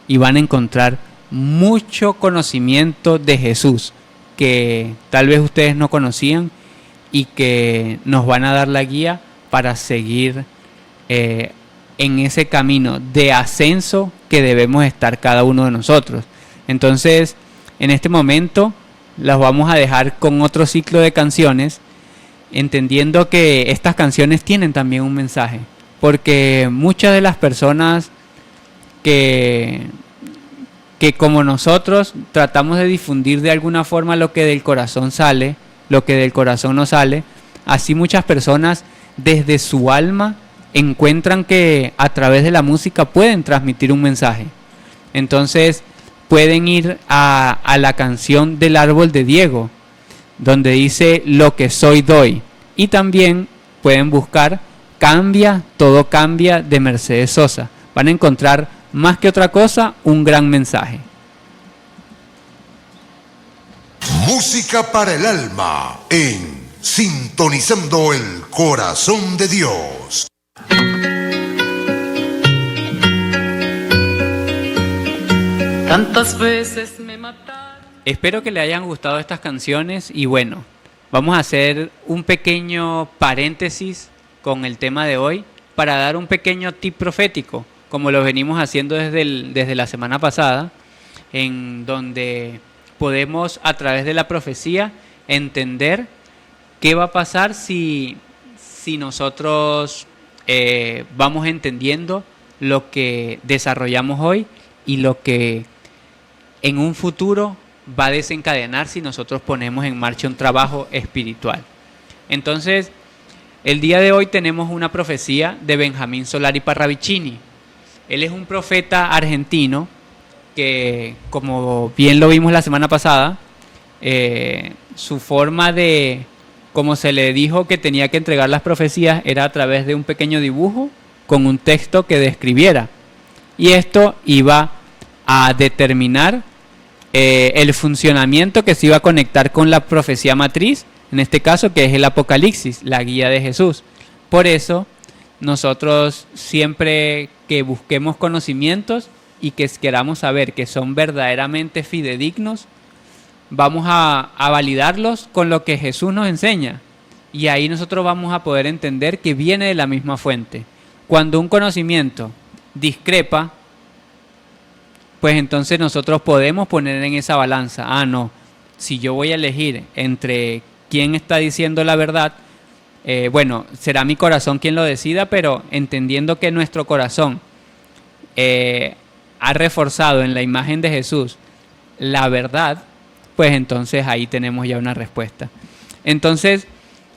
E: Y van a encontrar mucho conocimiento de Jesús que tal vez ustedes no conocían y que nos van a dar la guía para seguir en ese camino de ascenso que debemos estar cada uno de nosotros. Entonces, en este momento las vamos a dejar con otro ciclo de canciones, entendiendo que estas canciones tienen también un mensaje, porque muchas de las personas que como nosotros tratamos de difundir de alguna forma lo que del corazón sale, lo que del corazón no sale, así muchas personas desde su alma encuentran que a través de la música pueden transmitir un mensaje. Entonces pueden ir a la canción del Árbol de Diego, donde dice lo que soy doy, y también pueden buscar Cambia, todo cambia, de Mercedes Sosa. Van a encontrar más que otra cosa un gran mensaje.
B: Música para el alma en Sintonizando el Corazón de Dios.
C: Tantas veces me mataron.
E: Espero que le hayan gustado estas canciones y bueno, vamos a hacer un pequeño paréntesis con el tema de hoy para dar un pequeño tip profético, como lo venimos haciendo desde la semana pasada, en donde podemos a través de la profecía entender qué va a pasar si nosotros vamos entendiendo lo que desarrollamos hoy y lo que en un futuro va a desencadenar si nosotros ponemos en marcha un trabajo espiritual. Entonces, el día de hoy tenemos una profecía de Benjamín Solari Parravicini. Él es un profeta argentino que, como bien lo vimos la semana pasada, su forma de, como se le dijo que tenía que entregar las profecías, era a través de un pequeño dibujo con un texto que describiera. Y esto iba a determinar el funcionamiento que se iba a conectar con la profecía matriz, en este caso que es el Apocalipsis, la guía de Jesús. Por eso, nosotros siempre que busquemos conocimientos y que queramos saber que son verdaderamente fidedignos, vamos a validarlos con lo que Jesús nos enseña. Y ahí nosotros vamos a poder entender que viene de la misma fuente. Cuando un conocimiento discrepa, pues entonces nosotros podemos poner en esa balanza, no, si yo voy a elegir entre quién está diciendo la verdad, bueno, será mi corazón quien lo decida, pero entendiendo que nuestro corazón ha reforzado en la imagen de Jesús la verdad, pues entonces ahí tenemos ya una respuesta. Entonces,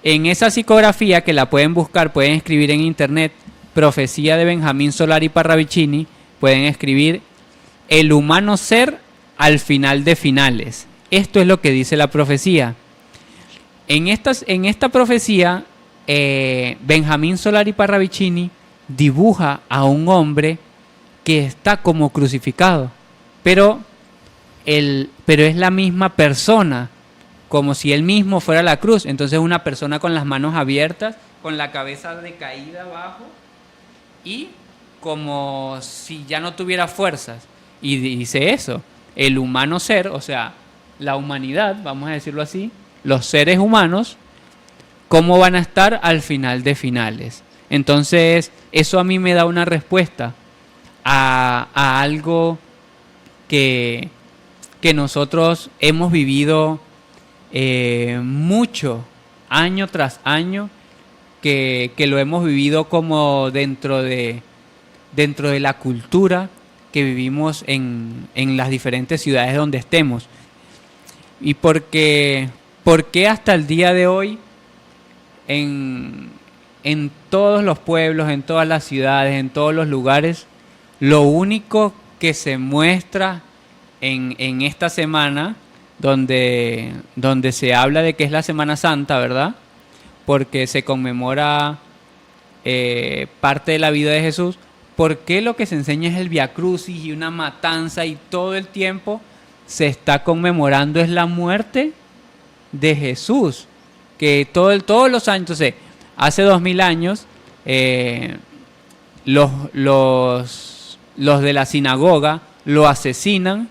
E: en esa psicografía que la pueden buscar, pueden escribir en internet, profecía de Benjamín Solari Parravicini, pueden escribir el humano ser al final de finales. Esto es lo que dice la profecía. En esta profecía, Benjamín Solari Parravicini dibuja a un hombre que está como crucificado, pero es la misma persona, como si él mismo fuera la cruz. Entonces una persona con las manos abiertas, con la cabeza decaída abajo y como si ya no tuviera fuerzas. Y dice eso, el humano ser, o sea, la humanidad, vamos a decirlo así, los seres humanos, ¿cómo van a estar al final de finales? Entonces, eso a mí me da una respuesta a algo que que nosotros hemos vivido mucho, año tras año, que lo hemos vivido como dentro de la cultura que vivimos en las diferentes ciudades donde estemos. Y por qué hasta el día de hoy en todos los pueblos, en todas las ciudades, en todos los lugares, lo único que se muestra en esta semana, donde se habla de que es la Semana Santa, ¿verdad? Porque se conmemora parte de la vida de Jesús. ¿Por qué lo que se enseña es el Vía Crucis y una matanza y todo el tiempo se está conmemorando es la muerte de Jesús? Que todos los años, entonces, hace 2000 años, los de la sinagoga lo asesinan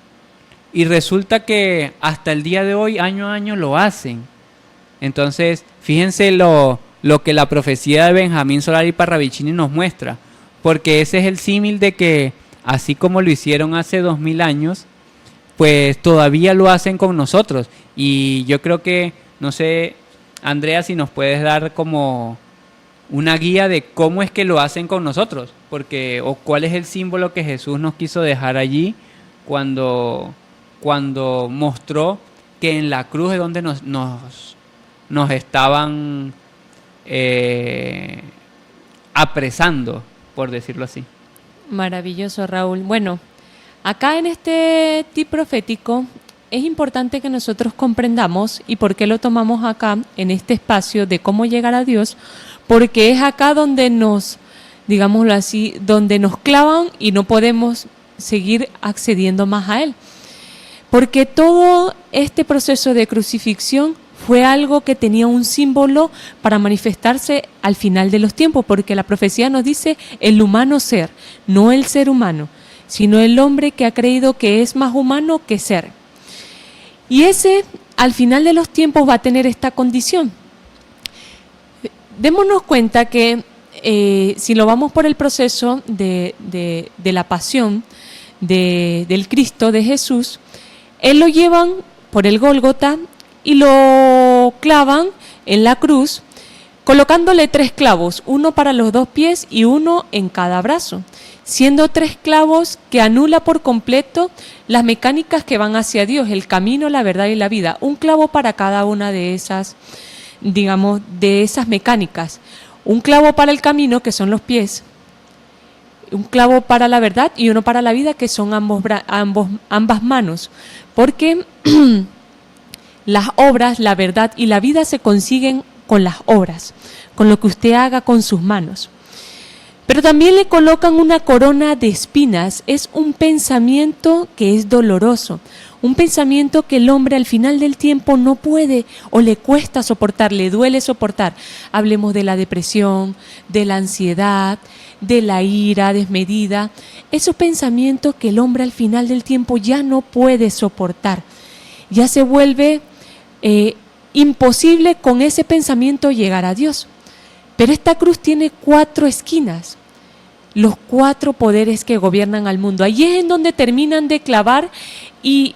E: y resulta que hasta el día de hoy, año a año, lo hacen. Entonces, fíjense lo que la profecía de Benjamín Solari Parravicini nos muestra, porque ese es el símil de que, así como lo hicieron hace 2000 años, pues todavía lo hacen con nosotros. Y yo creo que, no sé, Andrea, si nos puedes dar como una guía de cómo es que lo hacen con nosotros, porque o cuál es el símbolo que Jesús nos quiso dejar allí cuando mostró que en la cruz es donde nos estaban apresando, por decirlo así.
D: Maravilloso, Raúl. Bueno, acá en este tip profético es importante que nosotros comprendamos y por qué lo tomamos acá en este espacio de cómo llegar a Dios, porque es acá donde digámoslo así, donde nos clavan y no podemos seguir accediendo más a Él. Porque todo este proceso de crucifixión fue algo que tenía un símbolo para manifestarse al final de los tiempos, porque la profecía nos dice el humano ser, no el ser humano, sino el hombre que ha creído que es más humano que ser. Y ese, al final de los tiempos, va a tener esta condición. Démonos cuenta que si lo vamos por el proceso de la pasión del Cristo, de Jesús, Él lo llevan por el Gólgota y lo clavan en la cruz, colocándole 3 clavos, uno para los 2 pies y uno en cada brazo, siendo 3 clavos que anula por completo las mecánicas que van hacia Dios, el camino, la verdad y la vida. Un clavo para cada una de esas, digamos, de esas mecánicas. Un clavo para el camino, que son los pies, un clavo para la verdad y uno para la vida, que son ambas manos. Porque las obras, la verdad y la vida se consiguen con las obras, con lo que usted haga con sus manos. Pero también le colocan una corona de espinas. Es un pensamiento que es doloroso, un pensamiento que el hombre al final del tiempo no puede o le cuesta soportar, le duele soportar. Hablemos de la depresión, de la ansiedad, de la ira desmedida. Esos pensamientos que el hombre al final del tiempo ya no puede soportar. Ya se vuelve imposible con ese pensamiento llegar a Dios. Pero esta cruz tiene 4 esquinas, los 4 poderes que gobiernan al mundo. Allí es en donde terminan de clavar y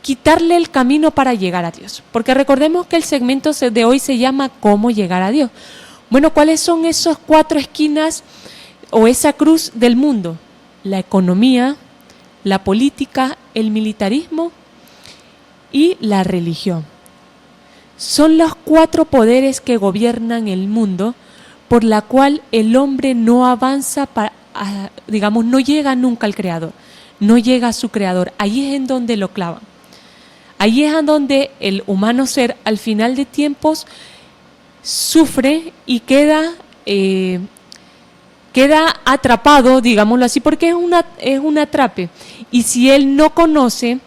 D: quitarle el camino para llegar a Dios. Porque recordemos que el segmento de hoy se llama ¿Cómo llegar a Dios? Bueno, ¿cuáles son esas 4 esquinas o esa cruz del mundo? La economía, la política, el militarismo y la religión. Son los 4 poderes que gobiernan el mundo, por la cual el hombre no avanza, digamos, no llega nunca al Creador, no llega a su Creador. Allí es en donde lo clavan. Allí es en donde el humano ser, al final de tiempos, sufre y queda atrapado, digámoslo así, porque es un atrape. Y si él no conoce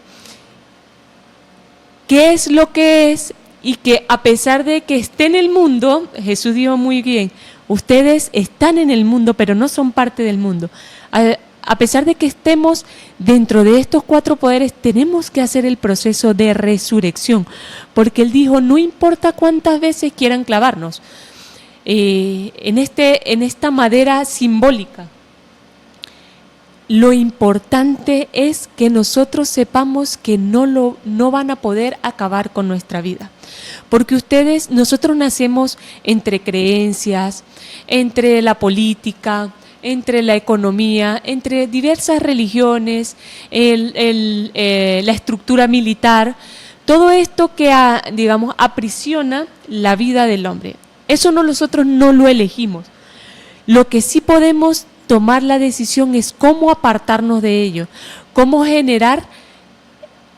D: qué es lo que es, y que a pesar de que esté en el mundo, Jesús dijo muy bien, ustedes están en el mundo, pero no son parte del mundo. A pesar de que estemos dentro de estos 4 poderes, tenemos que hacer el proceso de resurrección, porque Él dijo, no importa cuántas veces quieran clavarnos, en esta madera simbólica. lo importante es que nosotros sepamos que no van a poder acabar con nuestra vida. Porque nosotros nacemos entre creencias, entre la política, entre la economía, entre diversas religiones, la estructura militar, todo esto que, digamos, aprisiona la vida del hombre. Eso nosotros no lo elegimos. Lo que sí podemos tomar la decisión es cómo apartarnos de ello, cómo generar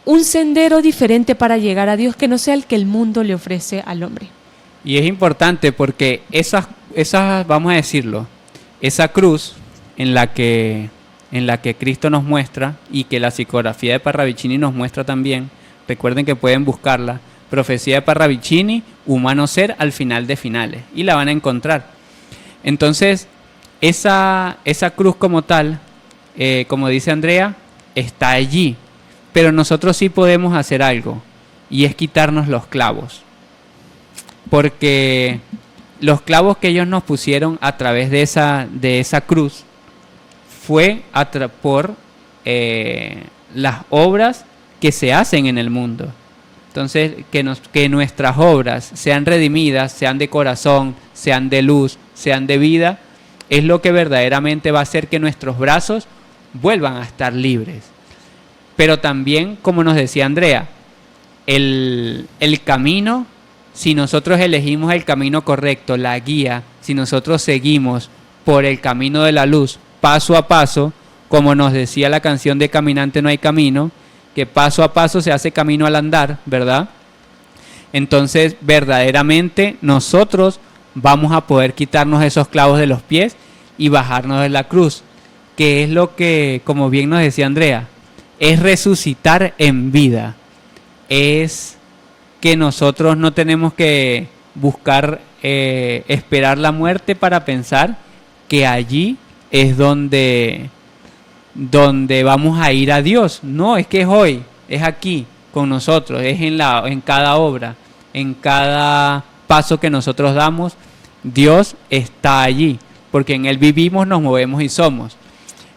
D: un sendero diferente para llegar a Dios que no sea el que el mundo le ofrece al hombre.
E: Y es importante porque esa, vamos a decirlo, esa cruz en la que Cristo nos muestra y que la psicografía de Parravicini nos muestra también, recuerden que pueden buscarla, Profecía de Parravicini, Humano Ser al final de finales, y la van a encontrar. Entonces, esa cruz como tal, como dice Andrea, está allí, pero nosotros sí podemos hacer algo, y es quitarnos los clavos. Porque los clavos que ellos nos pusieron a través de esa cruz fue por las obras que se hacen en el mundo. Entonces, que nuestras obras sean redimidas, sean de corazón, sean de luz, sean de vida, es lo que verdaderamente va a hacer que nuestros brazos vuelvan a estar libres. Pero también, como nos decía Andrea, el camino, si nosotros elegimos el camino correcto, la guía, si nosotros seguimos por el camino de la luz, paso a paso, como nos decía la canción de Caminante no hay camino, que paso a paso se hace camino al andar, ¿verdad? Entonces, verdaderamente, nosotros vamos a poder quitarnos esos clavos de los pies y bajarnos de la cruz, que es lo que, como bien nos decía Andrea, es resucitar en vida. Es que nosotros no tenemos que buscar, esperar la muerte para pensar que allí es donde vamos a ir a Dios. No, es que es hoy, es aquí con nosotros, es en cada obra, en cada paso que nosotros damos, Dios está allí, porque en Él vivimos, nos movemos y somos.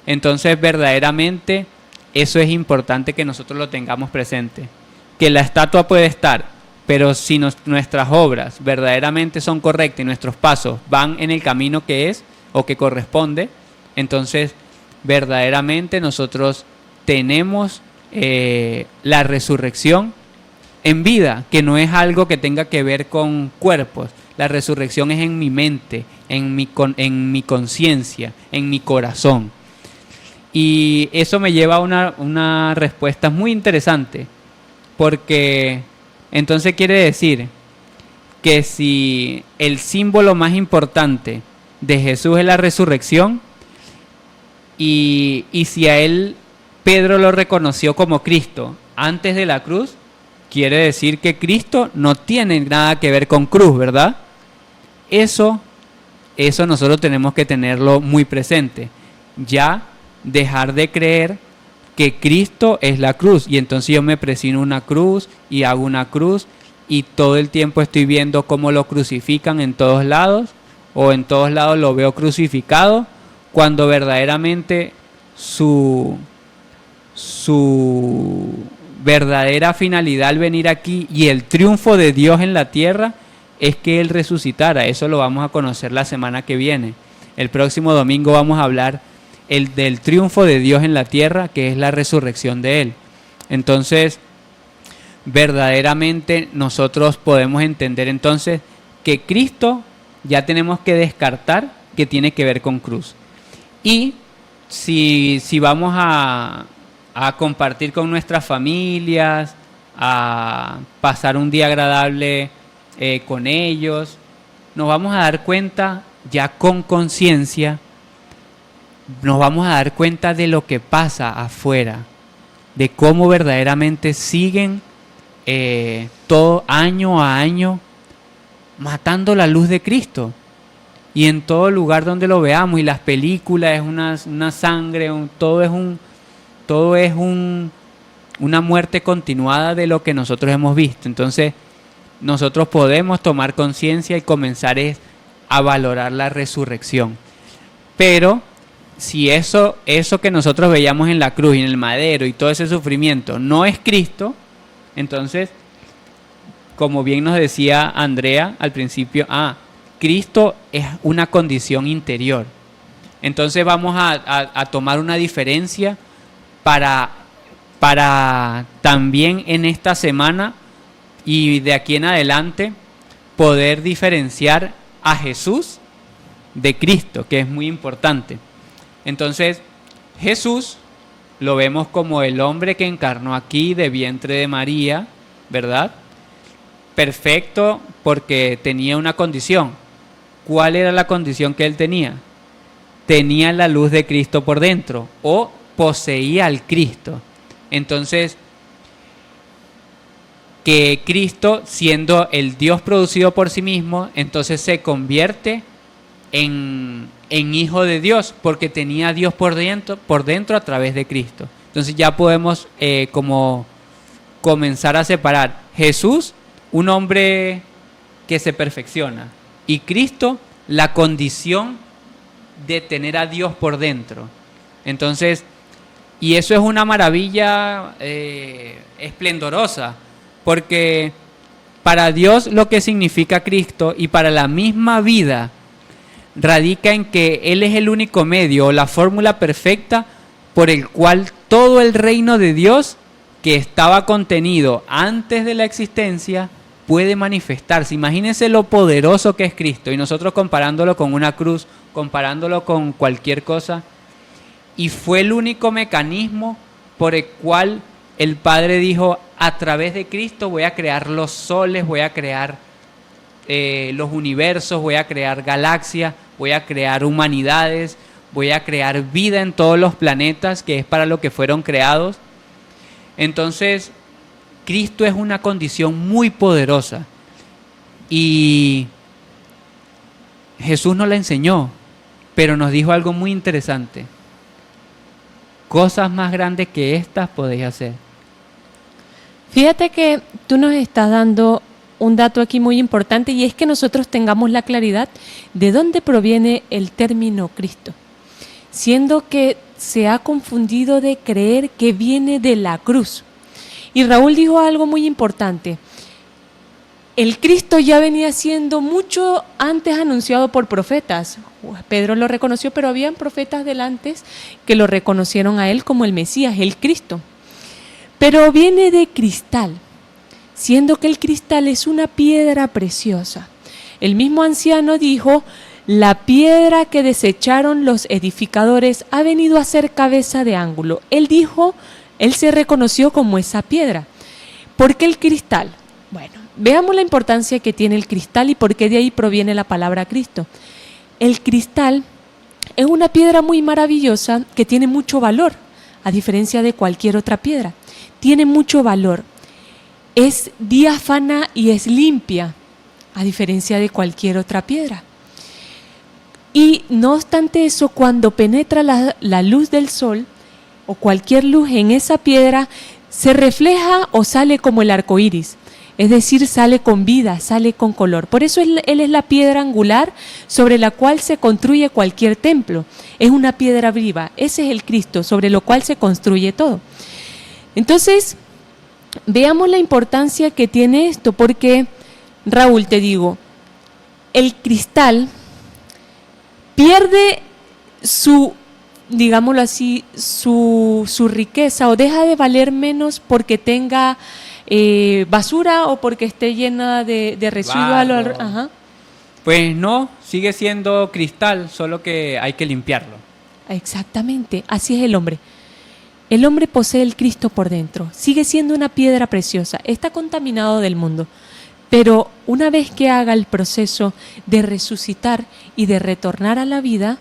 E: Entonces, verdaderamente, eso es importante que nosotros lo tengamos presente. Que la estatua puede estar, pero si nuestras obras verdaderamente son correctas y nuestros pasos van en el camino que es o que corresponde, entonces verdaderamente nosotros tenemos la resurrección en vida, que no es algo que tenga que ver con cuerpos. La resurrección es en mi mente, en mi conciencia, en mi corazón. Y eso me lleva a una respuesta muy interesante, porque entonces quiere decir que si el símbolo más importante de Jesús es la resurrección, y si a él Pedro lo reconoció como Cristo antes de la cruz, quiere decir que Cristo no tiene nada que ver con cruz, ¿verdad? Eso nosotros tenemos que tenerlo muy presente. Ya dejar de creer que Cristo es la cruz, y entonces yo me presino una cruz y hago una cruz y todo el tiempo estoy viendo cómo lo crucifican en todos lados, o en todos lados lo veo crucificado, cuando verdaderamente su verdadera finalidad al venir aquí y el triunfo de Dios en la tierra es que Él resucitara. Eso lo vamos a conocer la semana que viene. El próximo domingo vamos a hablar del triunfo de Dios en la tierra, que es la resurrección de Él. Entonces, verdaderamente nosotros podemos entender entonces que Cristo ya tenemos que descartar que tiene que ver con cruz. Y si vamos a compartir con nuestras familias, a pasar un día agradable con ellos, nos vamos a dar cuenta ya con conciencia, nos vamos a dar cuenta de lo que pasa afuera, de cómo verdaderamente siguen todo año a año matando la luz de Cristo. Y en todo lugar donde lo veamos, y las películas es una sangre, todo es una muerte continuada de lo que nosotros hemos visto. Entonces, nosotros podemos tomar conciencia y comenzar a valorar la resurrección. Pero si eso que nosotros veíamos en la cruz y en el madero y todo ese sufrimiento no es Cristo, entonces, como bien nos decía Andrea al principio, Cristo es una condición interior. Entonces vamos a tomar una diferencia para también en esta semana y de aquí en adelante poder diferenciar a Jesús de Cristo, que es muy importante. Entonces, Jesús lo vemos como el hombre que encarnó aquí de vientre de María, ¿verdad? Perfecto, porque tenía una condición. ¿Cuál era la condición que él tenía? Tenía la luz de Cristo por dentro, o poseía al Cristo. Entonces, que Cristo, siendo el Dios producido por sí mismo, entonces se convierte en hijo de Dios, porque tenía a Dios por dentro a través de Cristo. Entonces ya podemos como comenzar a separar Jesús, un hombre que se perfecciona, y Cristo, la condición de tener a Dios por dentro. Entonces, y eso es una maravilla esplendorosa, porque para Dios lo que significa Cristo y para la misma vida radica en que Él es el único medio o la fórmula perfecta por el cual todo el reino de Dios que estaba contenido antes de la existencia puede manifestarse. Imagínense lo poderoso que es Cristo, y nosotros comparándolo con una cruz, comparándolo con cualquier cosa, y fue el único mecanismo por el cual el Padre dijo: a través de Cristo voy a crear los soles, voy a crear los universos, voy a crear galaxias, voy a crear humanidades, voy a crear vida en todos los planetas, que es para lo que fueron creados. Entonces, Cristo es una condición muy poderosa, y Jesús nos la enseñó, pero nos dijo algo muy interesante: cosas más grandes que estas podéis hacer.
D: Fíjate que tú nos estás dando un dato aquí muy importante, y es que nosotros tengamos la claridad de dónde proviene el término Cristo, siendo que se ha confundido de creer que viene de la cruz. Y Raúl dijo algo muy importante: el Cristo ya venía siendo mucho antes anunciado por profetas. Pedro lo reconoció, pero habían profetas delante que lo reconocieron a él como el Mesías, el Cristo. Pero viene de cristal, siendo que el cristal es una piedra preciosa. El mismo anciano dijo: la piedra que desecharon los edificadores ha venido a ser cabeza de ángulo. Él dijo, él se reconoció como esa piedra. ¿Por qué el cristal? Bueno, veamos la importancia que tiene el cristal y por qué de ahí proviene la palabra Cristo. El cristal es una piedra muy maravillosa que tiene mucho valor, a diferencia de cualquier otra piedra. Tiene mucho valor. Es diáfana y es limpia, a diferencia de cualquier otra piedra. Y no obstante eso, cuando penetra la luz del sol o cualquier luz en esa piedra, se refleja o sale como el arco iris. Es decir, sale con vida, sale con color. Por eso él es la piedra angular sobre la cual se construye cualquier templo. Es una piedra viva. Ese es el Cristo sobre lo cual se construye todo. Entonces, veamos la importancia que tiene esto, porque, Raúl, te digo, el cristal pierde su, digámoslo así, su riqueza, o deja de valer menos porque tenga basura o porque esté llena de residuos. Ajá.
E: Pues no, sigue siendo cristal, solo que hay que limpiarlo.
D: Exactamente, así es el hombre. El hombre posee el Cristo por dentro, sigue siendo una piedra preciosa, está contaminado del mundo, pero una vez que haga el proceso de resucitar y de retornar a la vida,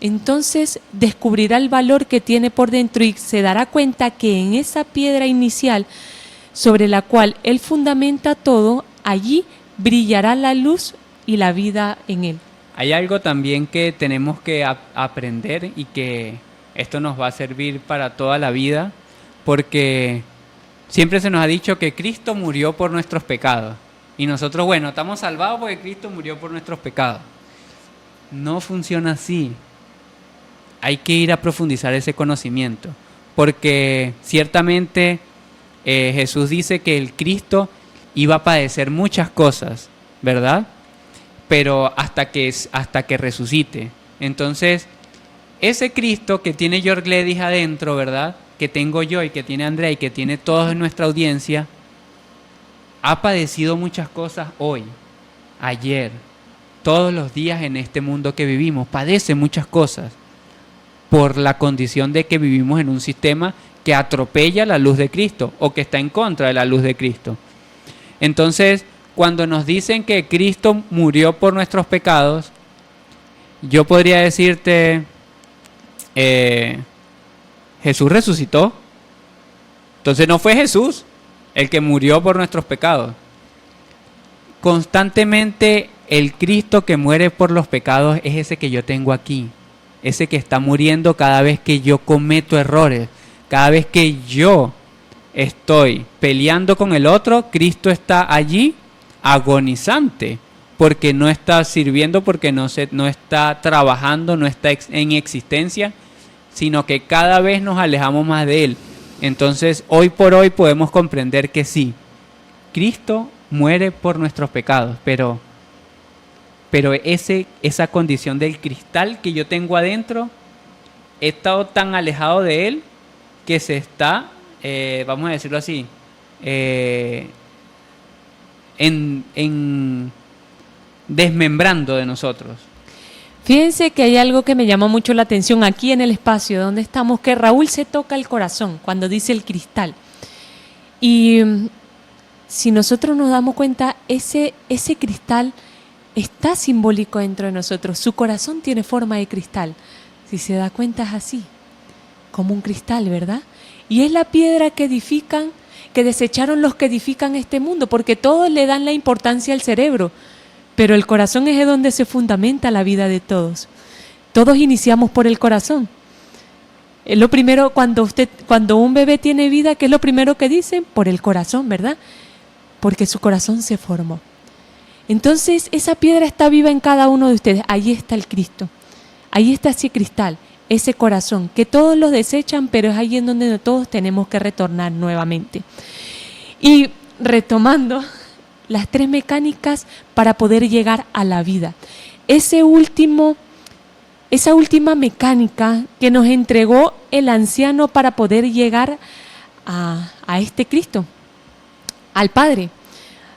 D: entonces descubrirá el valor que tiene por dentro y se dará cuenta que en esa piedra inicial sobre la cual él fundamenta todo, allí brillará la luz y la vida en él.
E: Hay algo también que tenemos que aprender, y que esto nos va a servir para toda la vida, porque siempre se nos ha dicho que Cristo murió por nuestros pecados. Y nosotros, bueno, estamos salvados porque Cristo murió por nuestros pecados. No funciona así. hay que ir a profundizar ese conocimiento, porque ciertamente Jesús dice que el Cristo iba a padecer muchas cosas, ¿verdad? Pero hasta que resucite. Entonces, ese Cristo que tiene George Gledis adentro, ¿verdad?, que tengo yo y que tiene Andrea y que tiene todos en nuestra audiencia, ha padecido muchas cosas hoy, ayer, todos los días en este mundo que vivimos. Padece muchas cosas por la condición de que vivimos en un sistema que atropella la luz de Cristo o que está en contra de la luz de Cristo. Entonces, cuando nos dicen que Cristo murió por nuestros pecados, yo podría decirte, Jesús resucitó. Entonces no fue Jesús el que murió por nuestros pecados. Constantemente el Cristo que muere por los pecados es ese que yo tengo aquí, ese que está muriendo cada vez que yo cometo errores, cada vez que yo estoy peleando con el otro. Cristo está allí agonizante, porque no está sirviendo, porque no está trabajando, no está en existencia, sino que cada vez nos alejamos más de Él. Entonces, hoy por hoy podemos comprender que sí, Cristo muere por nuestros pecados, pero esa condición del cristal que yo tengo adentro, he estado tan alejado de Él que se está, vamos a decirlo así, desmembrando de nosotros.
D: Fíjense que hay algo que me llama mucho la atención aquí en el espacio donde estamos, que Raúl se toca el corazón cuando dice el cristal. Y si nosotros nos damos cuenta, ese cristal está simbólico dentro de nosotros. Su corazón tiene forma de cristal. Si se da cuenta es así, como un cristal, ¿verdad? Y es la piedra que edifican, que desecharon los que edifican este mundo, porque todos le dan la importancia al cerebro, pero el corazón es donde se fundamenta la vida de todos. Todos iniciamos por el corazón. Es lo primero, cuando un bebé tiene vida, ¿qué es lo primero que dicen? Por el corazón, ¿verdad? Porque su corazón se formó. Entonces, esa piedra está viva en cada uno de ustedes. Ahí está el Cristo. Ahí está ese cristal, ese corazón, que todos lo desechan, pero es ahí en donde todos tenemos que retornar nuevamente. Y retomando las 3 mecánicas para poder llegar a la vida. Esa última mecánica que nos entregó el anciano para poder llegar a este Cristo, al Padre,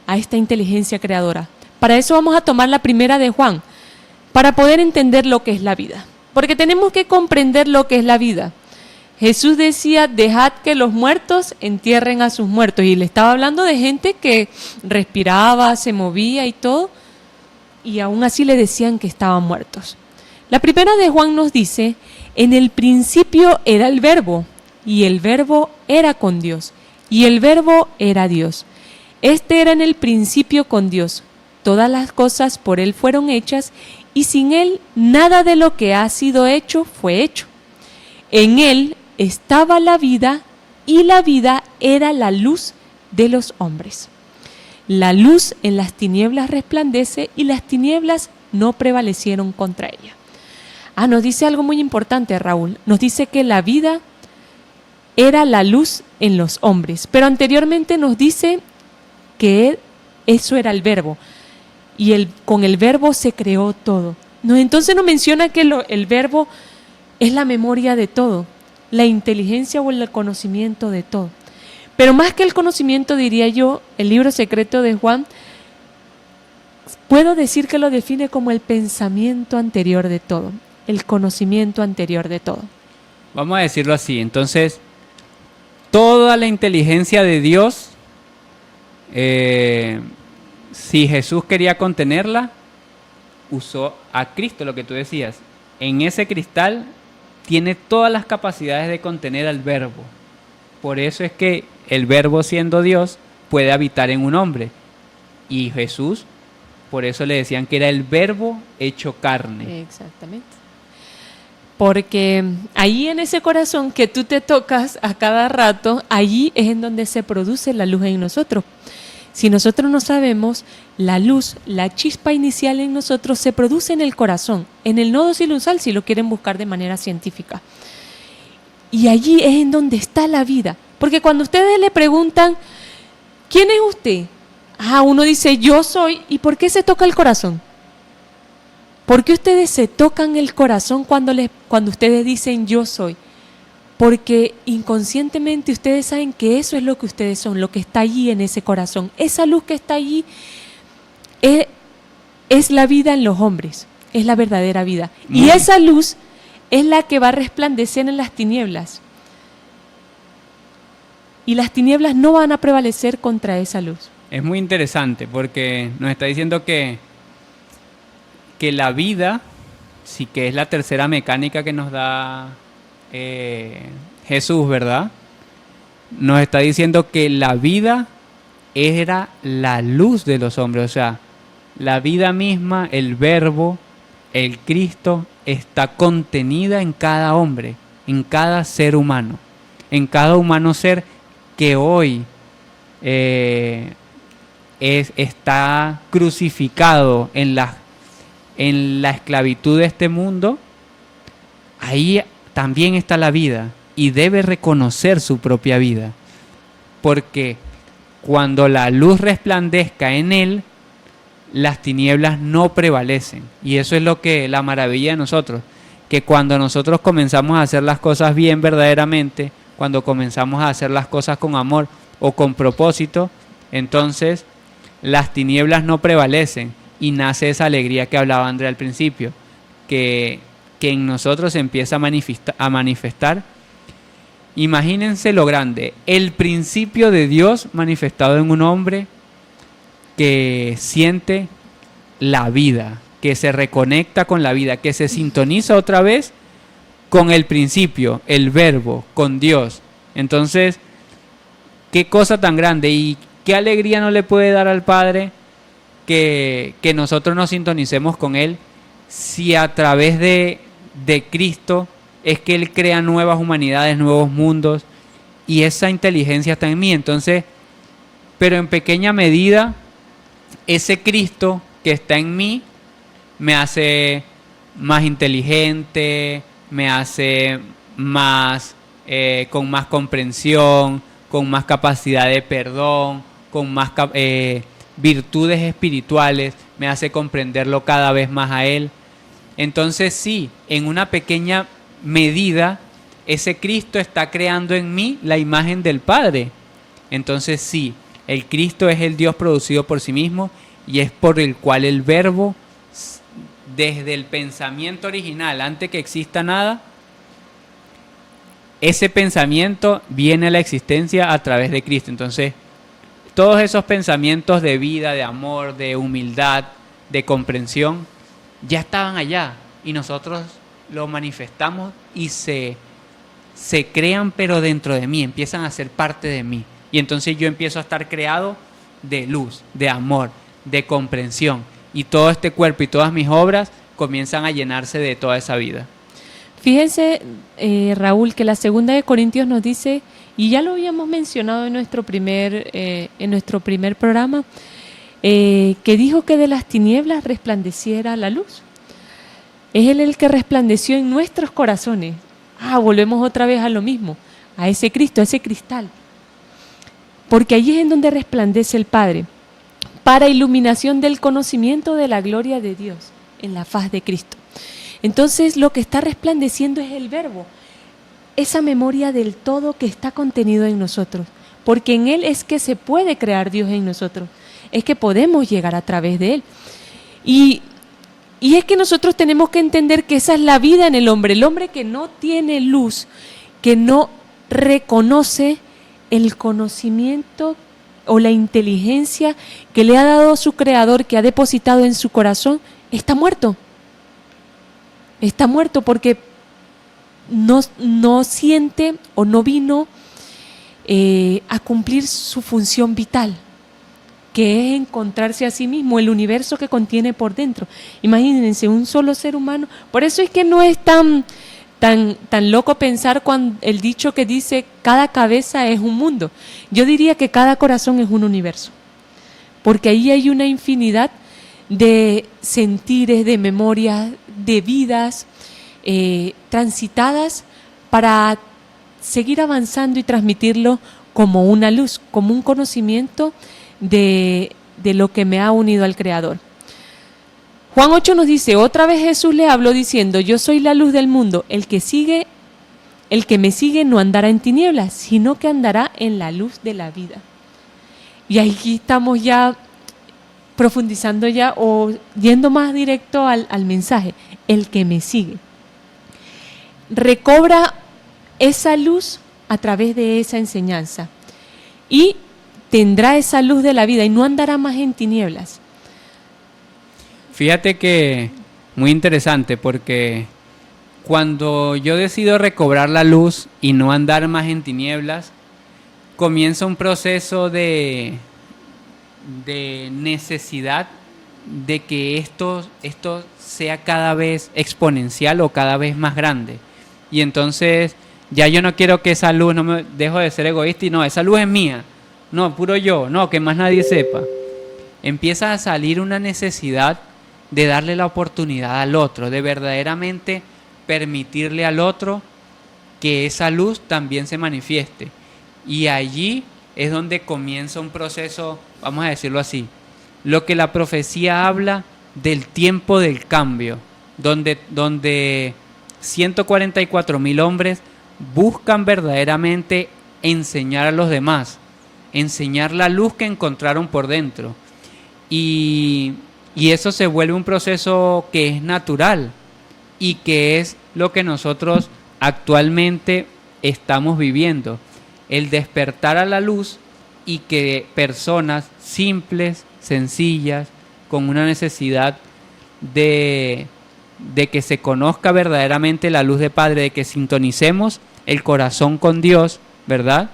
D: a esta inteligencia creadora. Para eso vamos a tomar la primera de Juan, para poder entender lo que es la vida. Porque tenemos que comprender lo que es la vida. Jesús decía, dejad que los muertos entierren a sus muertos. Y le estaba hablando de gente que respiraba, se movía y todo, y aún así le decían que estaban muertos. La primera de Juan nos dice, en el principio era el Verbo, y el Verbo era con Dios, y el Verbo era Dios. Este era en el principio con Dios. Todas las cosas por Él fueron hechas, y sin Él nada de lo que ha sido hecho fue hecho. En Él estaba la vida, y la vida era la luz de los hombres. La luz en las tinieblas resplandece, y las tinieblas no prevalecieron contra ella. Nos dice algo muy importante, Raúl. Nos dice que la vida era la luz en los hombres, pero anteriormente nos dice que eso era el Verbo, y con el Verbo se creó todo. Entonces nos menciona que el Verbo es la memoria de todo, la inteligencia o el conocimiento de todo. Pero más que el conocimiento, diría yo, el libro secreto de Juan, puedo decir que lo define como el pensamiento anterior de todo, el conocimiento anterior de todo.
E: Vamos a decirlo así. Entonces, toda la inteligencia de Dios, si Jesús quería contenerla, usó a Cristo, lo que tú decías. En ese cristal tiene todas las capacidades de contener al Verbo. Por eso es que el Verbo, siendo Dios, puede habitar en un hombre. Y Jesús, por eso le decían que era el Verbo hecho carne.
D: Exactamente. Porque ahí en ese corazón que tú te tocas a cada rato, allí es en donde se produce la luz en nosotros. Si nosotros no sabemos, la luz, la chispa inicial en nosotros se produce en el corazón, en el nodo sinusal, si lo quieren buscar de manera científica. Y allí es en donde está la vida. Porque cuando ustedes le preguntan, ¿quién es usted? Uno dice, yo soy. ¿Y por qué se toca el corazón? ¿Por qué ustedes se tocan el corazón cuando ustedes dicen yo soy? Porque inconscientemente ustedes saben que eso es lo que ustedes son, lo que está allí en ese corazón. Esa luz que está allí es la vida en los hombres, es la verdadera vida. Y esa luz es la que va a resplandecer en las tinieblas. Y las tinieblas no van a prevalecer contra esa luz.
E: Es muy interesante porque nos está diciendo que la vida, sí que es la tercera mecánica que nos da Jesús, ¿verdad? Nos está diciendo que la vida era la luz de los hombres, o sea, la vida misma, el verbo, el Cristo, está contenida en cada hombre, en cada ser humano, en cada humano ser que hoy está crucificado en la esclavitud de este mundo. Ahí también está la vida y debe reconocer su propia vida, porque cuando la luz resplandezca en él, las tinieblas no prevalecen. Y eso es lo que la maravilla de nosotros, que cuando nosotros comenzamos a hacer las cosas bien verdaderamente, cuando comenzamos a hacer las cosas con amor o con propósito, entonces las tinieblas no prevalecen y nace esa alegría que hablaba Andrea al principio, que en nosotros se empieza a manifestar. Imagínense lo grande, el principio de Dios manifestado en un hombre que siente la vida, que se reconecta con la vida, que se sintoniza otra vez con el principio, el verbo, con Dios. Entonces, qué cosa tan grande y qué alegría no le puede dar al Padre que nosotros nos sintonicemos con Él, si a través de Cristo es que Él crea nuevas humanidades, nuevos mundos, y esa inteligencia está en mí. Entonces, pero en pequeña medida, ese Cristo que está en mí me hace más inteligente, me hace más con más comprensión, con más capacidad de perdón, con más virtudes espirituales, me hace comprenderlo cada vez más a Él. Entonces sí, en una pequeña medida, ese Cristo está creando en mí la imagen del Padre. Entonces sí, el Cristo es el Dios producido por sí mismo y es por el cual el Verbo, desde el pensamiento original, antes que exista nada, ese pensamiento viene a la existencia a través de Cristo. Entonces, todos esos pensamientos de vida, de amor, de humildad, de comprensión, ya estaban allá y nosotros lo manifestamos y se crean, pero dentro de mí, empiezan a ser parte de mí. Y entonces yo empiezo a estar creado de luz, de amor, de comprensión. Y todo este cuerpo y todas mis obras comienzan a llenarse de toda esa vida.
D: Fíjense, Raúl, que la segunda de Corintios nos dice, y ya lo habíamos mencionado en nuestro primer programa, que dijo que de las tinieblas resplandeciera la luz. Es Él el que resplandeció en nuestros corazones. Volvemos otra vez a lo mismo, a ese Cristo, a ese cristal. Porque allí es en donde resplandece el Padre, para iluminación del conocimiento de la gloria de Dios en la faz de Cristo. Entonces lo que está resplandeciendo es el Verbo, esa memoria del todo que está contenido en nosotros, porque en Él es que se puede crear Dios en nosotros, es que podemos llegar a través de Él. Y es que nosotros tenemos que entender que esa es la vida en el hombre que no tiene luz, que no reconoce el conocimiento o la inteligencia que le ha dado su Creador, que ha depositado en su corazón, está muerto. Está muerto porque no siente o no vino a cumplir su función vital, que es encontrarse a sí mismo, el universo que contiene por dentro. Imagínense, un solo ser humano. Por eso es que no es tan loco pensar cuando el dicho que dice cada cabeza es un mundo. Yo diría que cada corazón es un universo. porque ahí hay una infinidad de sentires, de memorias, de vidas transitadas para seguir avanzando y transmitirlo como una luz, como un conocimiento de lo que me ha unido al Creador. Juan 8 nos dice, otra vez Jesús le habló diciendo, yo soy la luz del mundo, el que me sigue no andará en tinieblas, sino que andará en la luz de la vida. Y aquí estamos ya profundizando ya o yendo más directo al mensaje, el que me sigue. Recobra esa luz a través de esa enseñanza y tendrá esa luz de la vida y no andará más en tinieblas.
E: Fíjate que muy interesante porque cuando yo decido recobrar la luz y no andar más en tinieblas, comienza un proceso de necesidad de que esto sea cada vez exponencial o cada vez más grande. Y entonces ya yo no quiero que esa luz, no me dejo de ser egoísta y no, esa luz es mía, no, puro yo, no, que más nadie sepa. Empieza a salir una necesidad de darle la oportunidad al otro, de verdaderamente permitirle al otro que esa luz también se manifieste. Y allí es donde comienza un proceso, vamos a decirlo así, lo que la profecía habla del tiempo del cambio, donde 144,000 hombres buscan verdaderamente enseñar a los demás, enseñar la luz que encontraron por dentro. Y eso se vuelve un proceso que es natural y que es lo que nosotros actualmente estamos viviendo. El despertar a la luz y que personas simples, sencillas, con una necesidad de que se conozca verdaderamente la luz de Padre, de que sintonicemos el corazón con Dios, ¿verdad?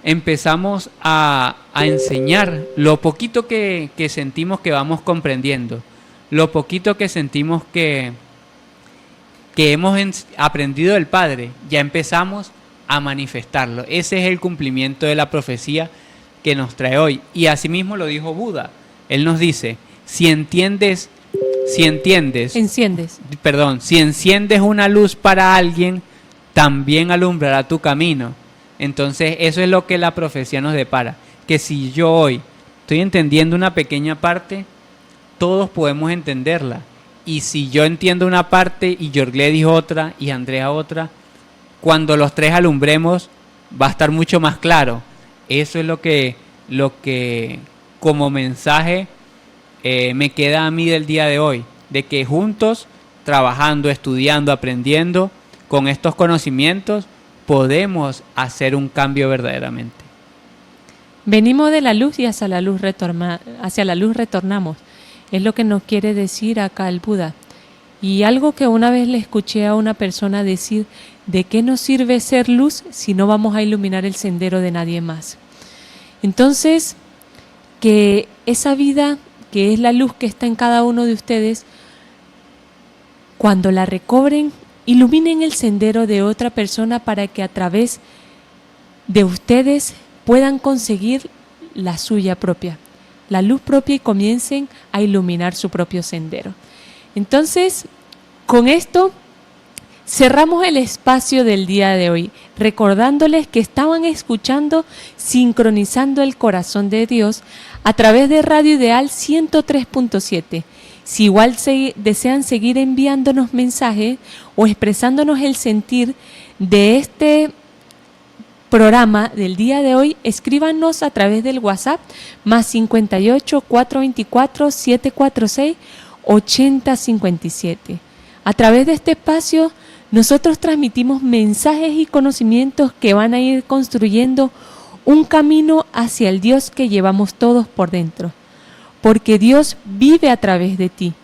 E: Empezamos a enseñar lo poquito que sentimos que vamos comprendiendo, lo poquito que sentimos que hemos aprendido del Padre, ya empezamos a manifestarlo. Ese es el cumplimiento de la profecía que nos trae hoy. Y asimismo lo dijo Buda. Él nos dice, si enciendes una luz para alguien, también alumbrará tu camino. Entonces eso es lo que la profecía nos depara, que si yo hoy estoy entendiendo una pequeña parte, todos podemos entenderla. Y si yo entiendo una parte y Jorge dijo otra y Andrea otra, cuando los tres alumbremos va a estar mucho más claro. Eso es lo que como mensaje me queda a mí del día de hoy, de que juntos, trabajando, estudiando, aprendiendo con estos conocimientos, podemos hacer un cambio verdaderamente.
D: Venimos de la luz y hacia la luz retornamos. Es lo que nos quiere decir acá el Buda. Y algo que una vez le escuché a una persona decir, ¿de qué nos sirve ser luz si no vamos a iluminar el sendero de nadie más? Entonces, que esa vida, que es la luz que está en cada uno de ustedes, cuando la recobren, iluminen el sendero de otra persona para que a través de ustedes puedan conseguir la suya propia, la luz propia, y comiencen a iluminar su propio sendero. Entonces, con esto cerramos el espacio del día de hoy, recordándoles que estaban escuchando Sincronizando el Corazón de Dios a través de Radio Ideal 103.7. Si igual desean seguir enviándonos mensajes o expresándonos el sentir de este programa del día de hoy, escríbanos a través del WhatsApp más 58 424 746 8057. A través de este espacio nosotros transmitimos mensajes y conocimientos que van a ir construyendo un camino hacia el Dios que llevamos todos por dentro, porque Dios vive a través de ti.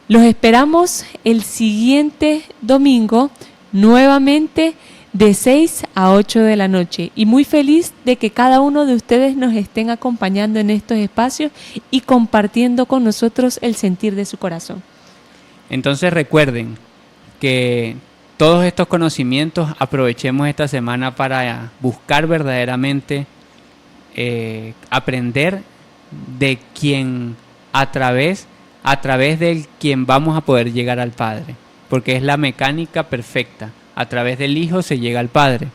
D: Los esperamos el siguiente domingo, nuevamente de 6 a 8 de la noche. Y muy feliz de que cada uno de ustedes nos estén acompañando en estos espacios y compartiendo con nosotros el sentir de su corazón.
E: Entonces recuerden que todos estos conocimientos aprovechemos esta semana para buscar verdaderamente aprender de quien a través del quien vamos a poder llegar al Padre, porque es la mecánica perfecta. A través del Hijo se llega al Padre,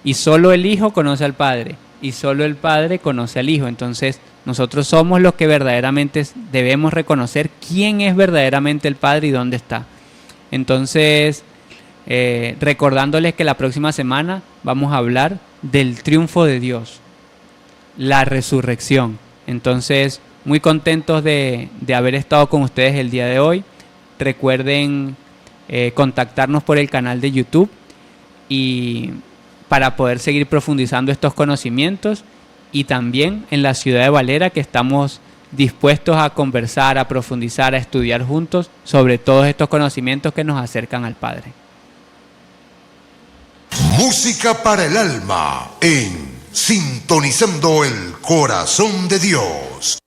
E: y solo el Hijo conoce al Padre, y solo el Padre conoce al Hijo. Entonces nosotros somos los que verdaderamente debemos reconocer quién es verdaderamente el Padre y dónde está. Entonces, recordándoles que la próxima semana vamos a hablar del triunfo de Dios, la resurrección. Entonces, muy contentos de haber estado con ustedes el día de hoy. Recuerden contactarnos por el canal de YouTube y para poder seguir profundizando estos conocimientos, y también en la ciudad de Valera, que estamos dispuestos a conversar, a profundizar, a estudiar juntos sobre todos estos conocimientos que nos acercan al Padre.
B: Música para el alma en Sintonizando el Corazón de Dios.